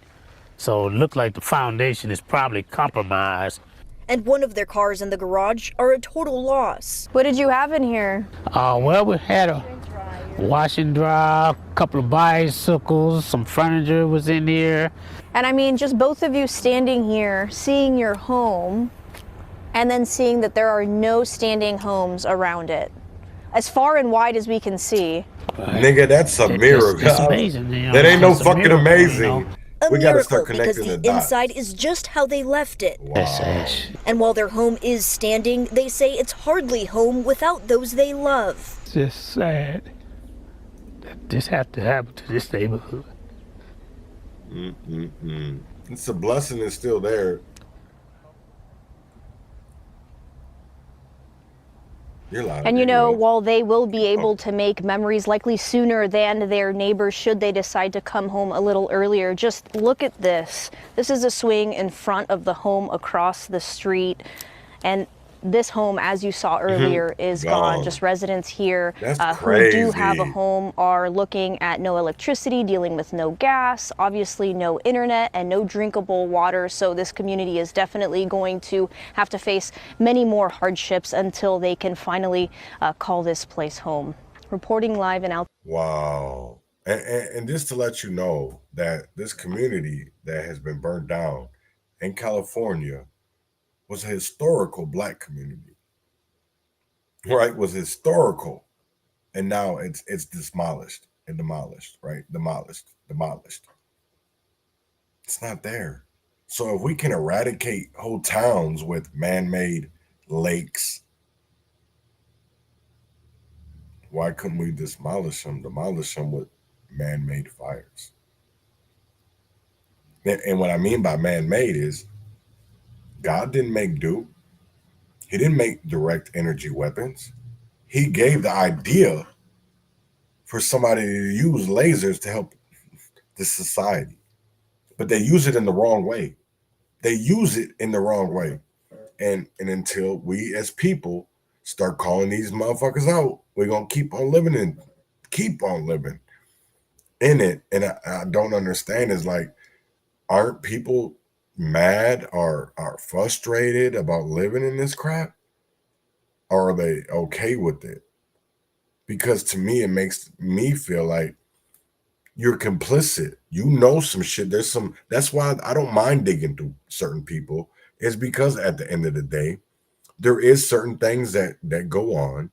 So it looked like the foundation is probably compromised. And one of their cars in the garage are a total loss. What did you have in here? Well, we had a wash and dry, a couple of bicycles, some furniture was in here. And I mean, just both of you standing here, seeing your home, and then seeing that there are no standing homes around it. As far and wide as we can see. Nigga, that's a miracle. It's amazing. You know, that ain't no it's a fucking miracle, amazing. You know? A We gotta miracle start because connecting the the dots. inside is just how they left it. Wow. And while their home is standing, they say it's hardly home without those they love. It's just sad that this had to happen to this neighborhood. It's a blessing it's still there. You're loud. And you know, while they will be able to make memories likely sooner than their neighbors should they decide to come home a little earlier, just look at this. This is a swing in front of the home across the street. And this home, as you saw earlier, is gone. Just residents here who do have a home are looking at no electricity, dealing with no gas, obviously no internet, and no drinkable water. So this community is definitely going to have to face many more hardships until they can finally call this place home. Reporting live in Wow. And just to let you know that this community that has been burned down in California was a historical Black community, right? Was historical. And now it's demolished and demolished, right? Demolished. It's not there. So if we can eradicate whole towns with man-made lakes, why couldn't we demolish them with man-made fires? And what I mean by man-made is God didn't make DUC. He didn't make direct energy weapons. He gave the idea for somebody to use lasers to help the society. But they use it in the wrong way. And until we as people start calling these motherfuckers out, we're going to keep on living in it. And I don't understand is like, aren't people mad or are frustrated about living in this crap? Or are they okay with it? Because to me, it makes me feel like you're complicit. You know some shit. That's why I don't mind digging through certain people, is because at the end of the day, there is certain things that go on.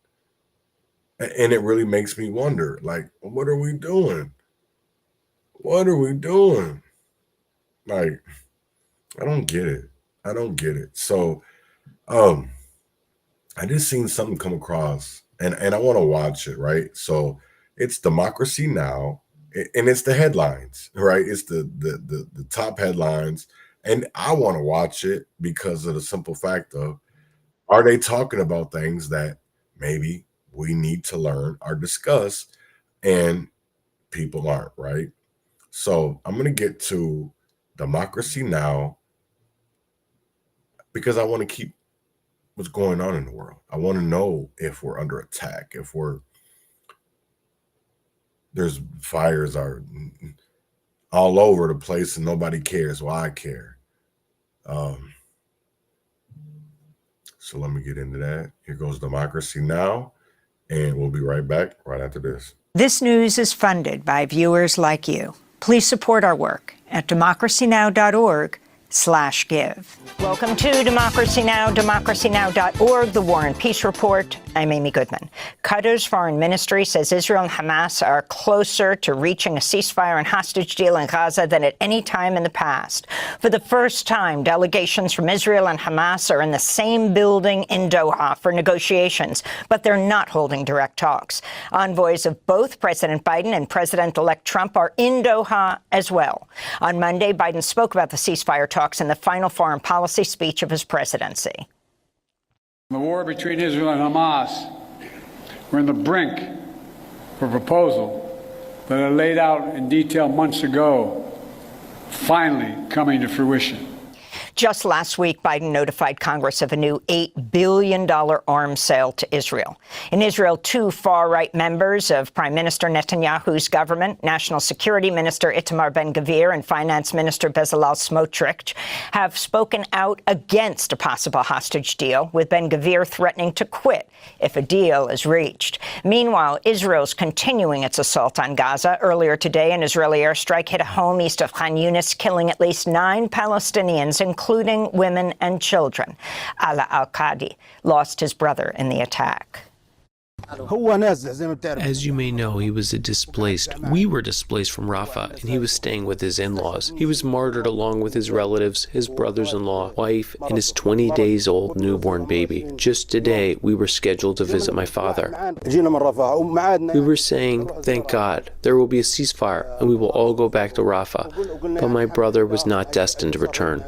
And it really makes me wonder, like, what are we doing? Like, I don't get it. So, I just seen something come across and I want to watch it, right? So it's Democracy Now! And it's the headlines, right? It's the top headlines. And I want to watch it because of the simple fact of, are they talking about things that maybe we need to learn or discuss and people aren't, right? So I'm going to get to Democracy Now! Because I want to keep what's going on in the world. I want to know if we're under attack, if there's fires are all over the place and nobody cares. Well, I care. So let me get into that. Here goes Democracy Now! And we'll be right back right after this. This news is funded by viewers like you. Please support our work at democracynow.org/give. Welcome to Democracy Now!, democracynow.org, the War and Peace Report. I'm Amy Goodman. Qatar's foreign ministry says Israel and Hamas are closer to reaching a ceasefire and hostage deal in Gaza than at any time in the past. For the first time, delegations from Israel and Hamas are in the same building in Doha for negotiations, but they're not holding direct talks. Envoys of both President Biden and President-elect Trump are in Doha as well. On Monday, Biden spoke about the ceasefire talks in the final foreign policy speech of his presidency. The war between Israel and Hamas, we're on the brink of a proposal that I laid out in detail months ago, finally coming to fruition. Just last week, Biden notified Congress of a new $8 billion arms sale to Israel. In Israel, two far-right members of Prime Minister Netanyahu's government, National Security Minister Itamar Ben-Gvir and Finance Minister Bezalel Smotrich, have spoken out against a possible hostage deal, with Ben-Gvir threatening to quit if a deal is reached. Meanwhile, Israel's continuing its assault on Gaza. Earlier today, an Israeli airstrike hit a home east of Khan Yunis, killing at least 9 Palestinians, including women and children. Ala al-Qadi lost his brother in the attack. As you may know, he was we were displaced from Rafah, and he was staying with his in-laws. He was martyred along with his relatives, his brothers-in-law, wife, and his 20 days old newborn baby. Just today, we were scheduled to visit my father. We were saying, thank God, there will be a ceasefire, and we will all go back to Rafah. But my brother was not destined to return.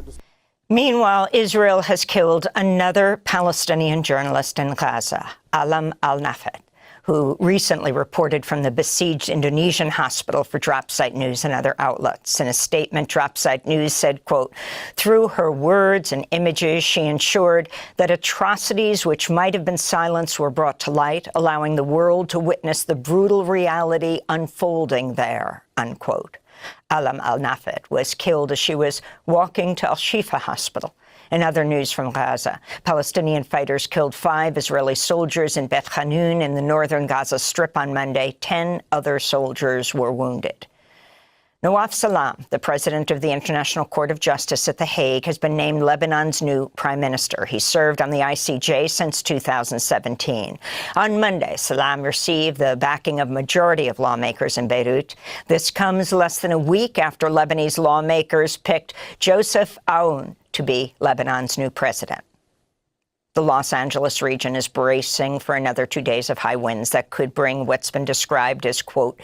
Meanwhile, Israel has killed another Palestinian journalist in Gaza, Alam al-Nafet, who recently reported from the besieged Indonesian hospital for Dropsite News and other outlets. In a statement, Dropsite News said, quote, through her words and images, she ensured that atrocities which might have been silenced were brought to light, allowing the world to witness the brutal reality unfolding there, unquote. Alam al-Nafet was killed as she was walking to Al-Shifa Hospital. In other news from Gaza, Palestinian fighters killed 5 Israeli soldiers in Beth Hanun in the northern Gaza Strip on Monday. 10 other soldiers were wounded. Nawaf Salam, the president of the International Court of Justice at The Hague, has been named Lebanon's new prime minister. He served on the ICJ since 2017. On Monday, Salam received the backing of a majority of lawmakers in Beirut. This comes less than a week after Lebanese lawmakers picked Joseph Aoun to be Lebanon's new president. The Los Angeles region is bracing for another 2 days of high winds that could bring what's been described as, quote,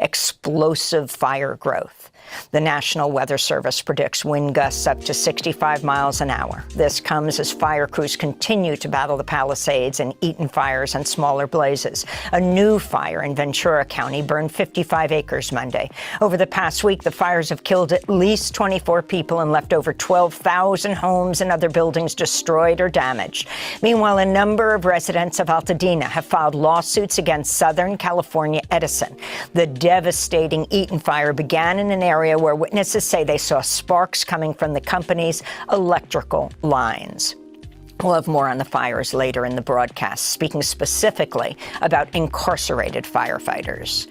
explosive fire growth. The National Weather Service predicts wind gusts up to 65 miles an hour. This comes as fire crews continue to battle the Palisades and Eaton fires and smaller blazes. A new fire in Ventura County burned 55 acres Monday. Over the past week, the fires have killed at least 24 people and left over 12,000 homes and other buildings destroyed or damaged. Meanwhile, a number of residents of Altadena have filed lawsuits against Southern California Edison. The devastating Eaton fire began in an area where witnesses say they saw sparks coming from the company's electrical lines. We'll have more on the fires later in the broadcast, speaking specifically about incarcerated firefighters.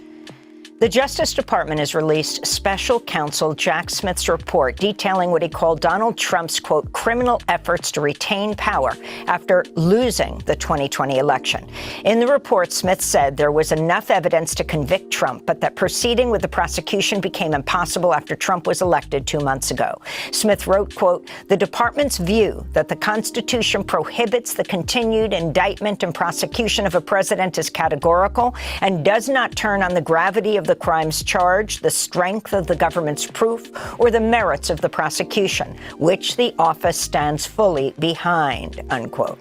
The Justice Department has released special counsel Jack Smith's report detailing what he called Donald Trump's, quote, criminal efforts to retain power after losing the 2020 election. In the report, Smith said there was enough evidence to convict Trump, but that proceeding with the prosecution became impossible after Trump was elected 2 months ago. Smith wrote, quote, the department's view that the Constitution prohibits the continued indictment and prosecution of a president is categorical and does not turn on the gravity of the crimes charged, the strength of the government's proof, or the merits of the prosecution, which the office stands fully behind, unquote.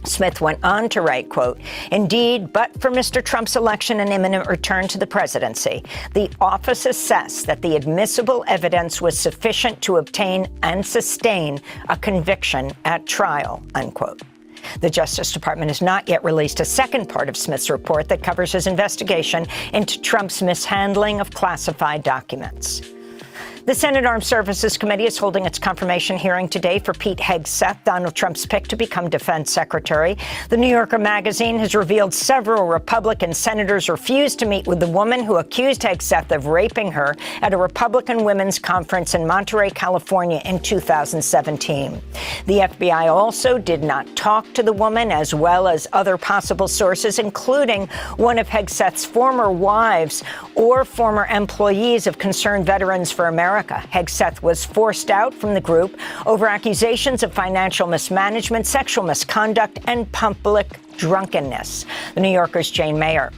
Smith went on to write, quote, indeed, but for Mr. Trump's election and imminent return to the presidency, the office assessed that the admissible evidence was sufficient to obtain and sustain a conviction at trial, unquote. The Justice Department has not yet released a second part of Smith's report that covers his investigation into Trump's mishandling of classified documents. The Senate Armed Services Committee is holding its confirmation hearing today for Pete Hegseth, Donald Trump's pick to become defense secretary. The New Yorker magazine has revealed several Republican senators refused to meet with the woman who accused Hegseth of raping her at a Republican women's conference in Monterey, California in 2017. The FBI also did not talk to the woman, as well as other possible sources, including one of Hegseth's former wives or former employees of Concerned Veterans for America. Hegseth was forced out from the group over accusations of financial mismanagement, sexual misconduct, and public drunkenness. The New Yorker's Jane Mayer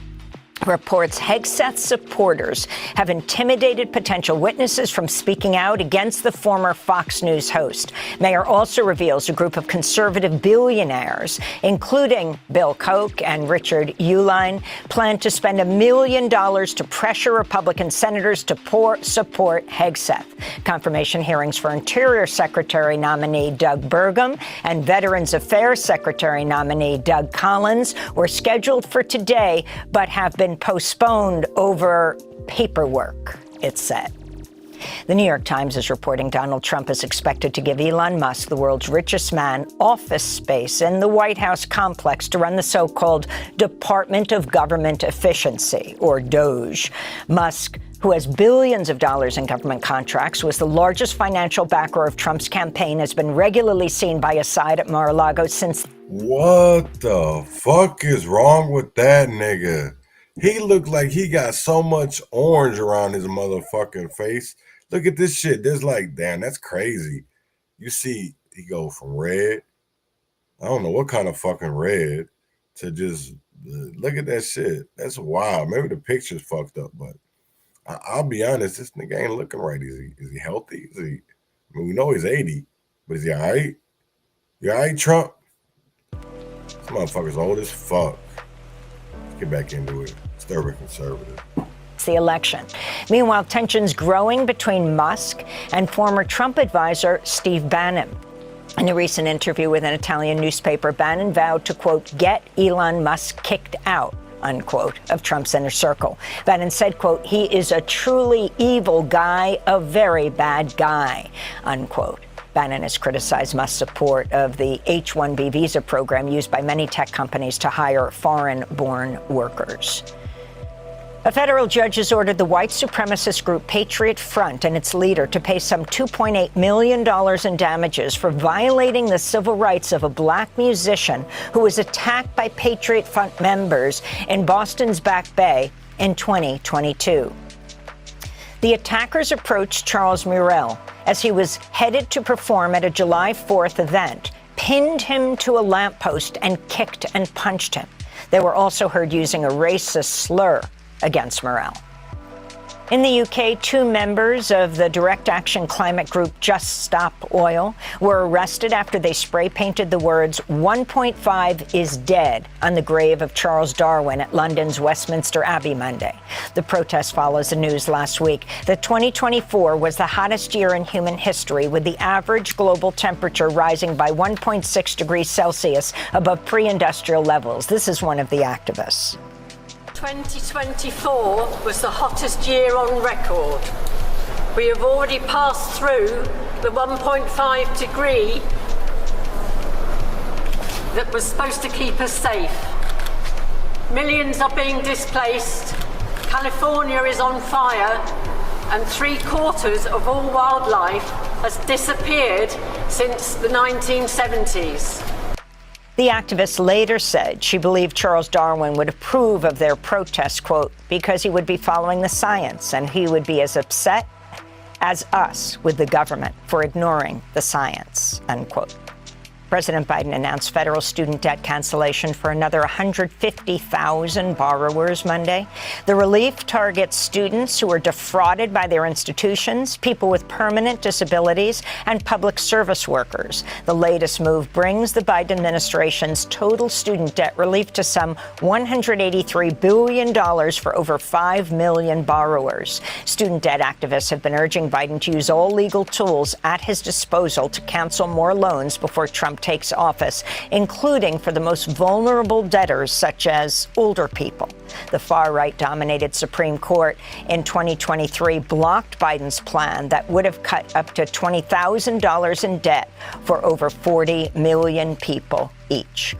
reports Hegseth's supporters have intimidated potential witnesses from speaking out against the former Fox News host. Mayer also reveals a group of conservative billionaires, including Bill Koch and Richard Uihlein, plan to spend $1 million to pressure Republican senators to support Hegseth. Confirmation hearings for Interior Secretary nominee Doug Burgum and Veterans Affairs Secretary nominee Doug Collins were scheduled for today, but have been postponed over paperwork, it said. The New York Times is reporting Donald Trump is expected to give Elon Musk, the world's richest man, office space in the White House complex to run the so-called Department of Government Efficiency, or DOGE. Musk, who has billions of dollars in government contracts, was the largest financial backer of Trump's campaign, has been regularly seen by his side at Mar-a-Lago since. What the fuck is wrong with that nigga? He looked like he got so much orange around his motherfucking face. Look at this shit. There's like, damn, that's crazy. You see, he go from red, I don't know what kind of fucking red, to just, look at that shit. That's wild. Maybe the picture's fucked up, but I'll be honest, this nigga ain't looking right. Is he healthy? I mean, we know he's 80, but is he all right? You all right, Trump? This motherfucker's old as fuck. Let's get back into it. They're conservative. The election. Meanwhile, tensions growing between Musk and former Trump advisor Steve Bannon. In a recent interview with an Italian newspaper, Bannon vowed to, quote, get Elon Musk kicked out, unquote, of Trump's inner circle. Bannon said, quote, he is a truly evil guy, a very bad guy, unquote. Bannon has criticized Musk's support of the H-1B visa program used by many tech companies to hire foreign-born workers. A federal judge has ordered the white supremacist group Patriot Front and its leader to pay some $2.8 million in damages for violating the civil rights of a black musician who was attacked by Patriot Front members in Boston's Back Bay in 2022. The attackers approached Charles Murrell as he was headed to perform at a July 4th event, pinned him to a lamppost, and kicked and punched him. They were also heard using a racist slur against Murrell. In the UK, 2 members of the direct action climate group Just Stop Oil were arrested after they spray painted the words 1.5 is dead on the grave of Charles Darwin at London's Westminster Abbey Monday. The protest follows the news last week that 2024 was the hottest year in human history, with the average global temperature rising by 1.6 degrees Celsius above pre-industrial levels. This is one of the activists. 2024 was the hottest year on record. We have already passed through the 1.5 degree that was supposed to keep us safe. Millions are being displaced, California is on fire, and 3/4 of all wildlife has disappeared since the 1970s. The activist later said she believed Charles Darwin would approve of their protest, quote, because he would be following the science and he would be as upset as us with the government for ignoring the science, unquote. President Biden announced federal student debt cancellation for another 150,000 borrowers Monday. The relief targets students who are defrauded by their institutions, people with permanent disabilities, and public service workers. The latest move brings the Biden administration's total student debt relief to some $183 billion for over 5 million borrowers. Student debt activists have been urging Biden to use all legal tools at his disposal to cancel more loans before Trump takes office, including for the most vulnerable debtors, such as older people. The far-right dominated Supreme Court in 2023 blocked Biden's plan that would have cut up to $20,000 in debt for over 40 million people each.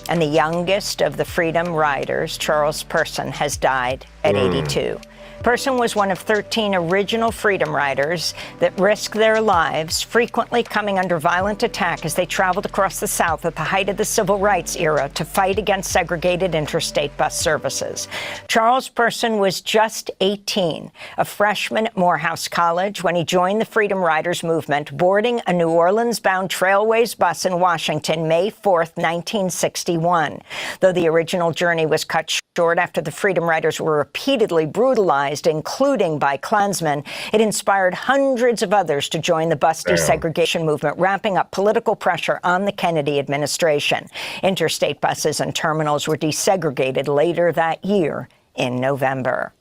And the youngest of the Freedom Riders, Charles Person, has died at 82. Person was one of 13 original Freedom Riders that risked their lives, frequently coming under violent attack as they traveled across the South at the height of the Civil Rights era to fight against segregated interstate bus services. Charles Person was just 18, a freshman at Morehouse College, when he joined the Freedom Riders movement, boarding a New Orleans-bound Trailways bus in Washington, May 4th, 1961. Though the original journey was cut short after the Freedom Riders were repeatedly brutalized, including by Klansmen, it inspired hundreds of others to join the bus desegregation movement, ramping up political pressure on the Kennedy administration. Interstate buses and terminals were desegregated later that year in November.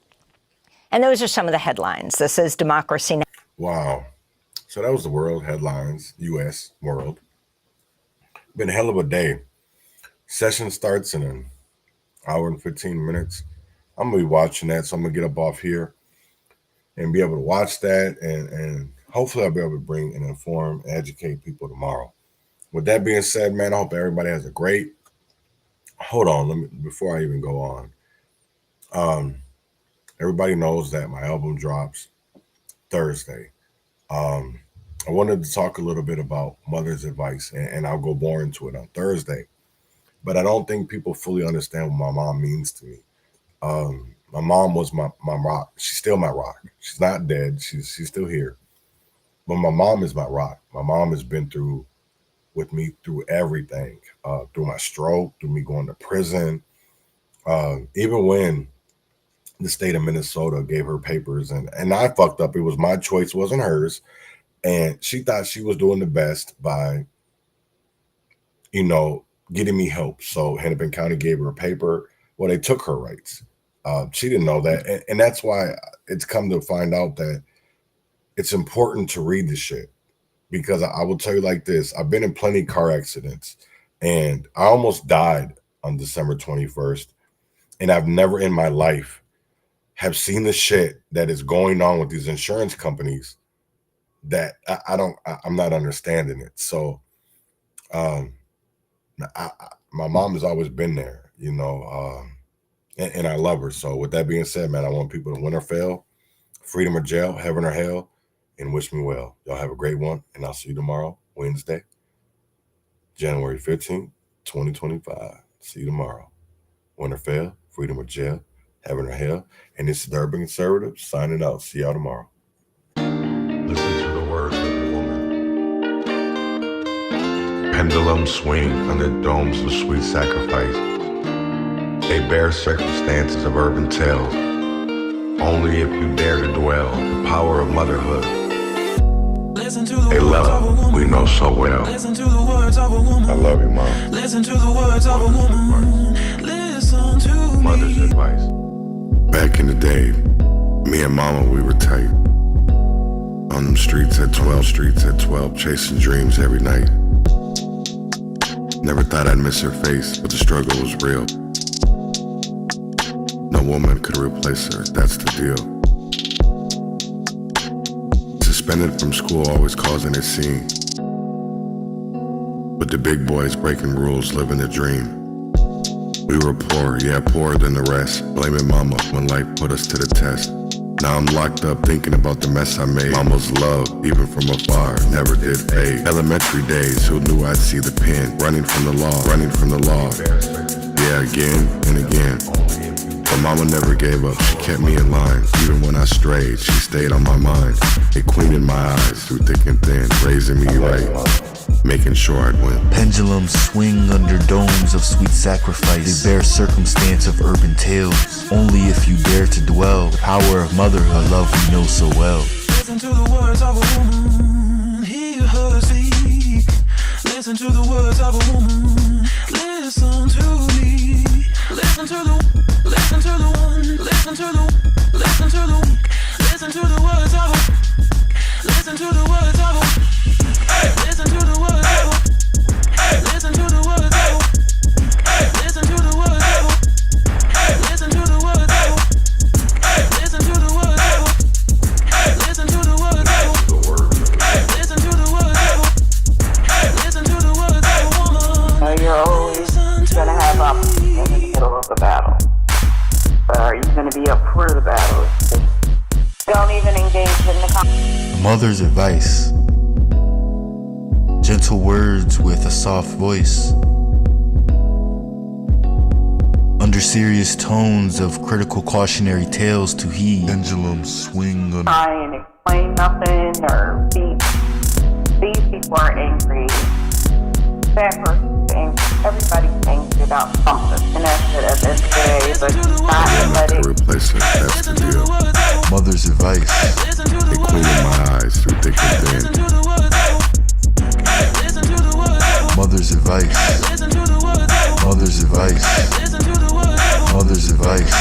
And those are some of the headlines. This is Democracy Now! Wow. So that was the world headlines, U.S. world. Been a hell of a day. Session starts in an hour and 15 minutes. I'm going to be watching that, so I'm going to get up off here and be able to watch that, and hopefully I'll be able to bring and inform and educate people tomorrow. With that being said, man, I hope everybody has a great... Hold on, before I even go on. Everybody knows that my album drops Thursday. I wanted to talk a little bit about mother's advice, and I'll go more into it on Thursday. But I don't think people fully understand what my mom means to me. My mom was my rock. She's still my rock. She's not dead. She's still here. But my mom is my rock. My mom has been with me through everything, through my stroke, through me going to prison. Even when the state of Minnesota gave her papers and I fucked up. It was my choice, wasn't hers. And she thought she was doing the best by, getting me help. So Hennepin County gave her a paper. Well, they took her rights. She didn't know that. And that's why it's come to find out that it's important to read the shit. Because I will tell you like this. I've been in plenty of car accidents. And I almost died on December 21st. And I've never in my life have seen the shit that is going on with these insurance companies that I'm not understanding it. So my mom has always been there, And I love her. So with that being said, man, I want people to win or fail, freedom or jail, heaven or hell, and wish me well. Y'all have a great one, and I'll see you tomorrow, Wednesday, January 15th, 2025. See you tomorrow. Win or fail, freedom or jail, heaven or hell. And this is the Urban Conservative signing out. See y'all tomorrow. Listen to the words of the woman. Pendulums swing under domes of sweet sacrifice. They bear circumstances of urban tales. Only if you dare to dwell the power of motherhood. A love we know so well. I love you, Mom. Listen to the words of a woman. Listen to Mother's advice. Back in the day, me and Mama, we were tight. On them streets at 12, chasing dreams every night. Never thought I'd miss her face, but the struggle was real. No woman could replace her, that's the deal. Suspended from school, always causing a scene. But the big boys breaking rules, living the dream. We were poor, yeah, poorer than the rest. Blaming Mama when life put us to the test. Now I'm locked up thinking about the mess I made. Mama's love, even from afar, never did fade. Elementary days, who knew I'd see the pen? Running from the law, running from the law. Yeah, again and again. But Mama never gave up, she kept me in line. Even when I strayed, she stayed on my mind. A queen in my eyes, through thick and thin, raising me right, making sure I'd win. Pendulums swing under domes of sweet sacrifice. They bear circumstance of urban tales. Only if you dare to dwell the power of motherhood, love we know so well. Listen to the words of a woman, hear her speak. Listen to the words of a woman, listen to me. Listen to the one, listen to the, listen to the weak. Listen to the words of a, listen to the words of a, listen to the words of a, listen to the words of a, listen to the words of a, listen to the words of a, listen to the words of a, listen to the words of a, listen to the words of a, listen to the words of a woman. You're always gonna have options in the middle of the battle. But are you going to be up for the battle? Don't even engage in the A mother's advice. Gentle words with a soft voice. Under serious tones of critical cautionary tales to heed. Pendulums swing on. Try and explain nothing or these people are angry. That person's angry. Everybody's angry about something. And that's it at this day. But not let it replace her, that's the deal. Mother's advice. A queen in my eyes, through thick and thin. Mother's advice. Mother's advice. Mother's advice.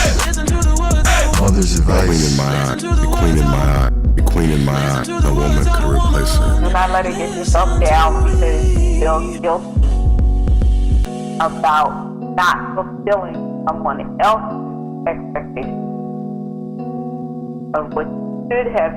Mother's advice. Queen in my eye, the queen in my eye, the queen in my eye. No woman could replace her. do not let it get yourself down because you feel guilty about not fulfilling someone else's expectations of what you should have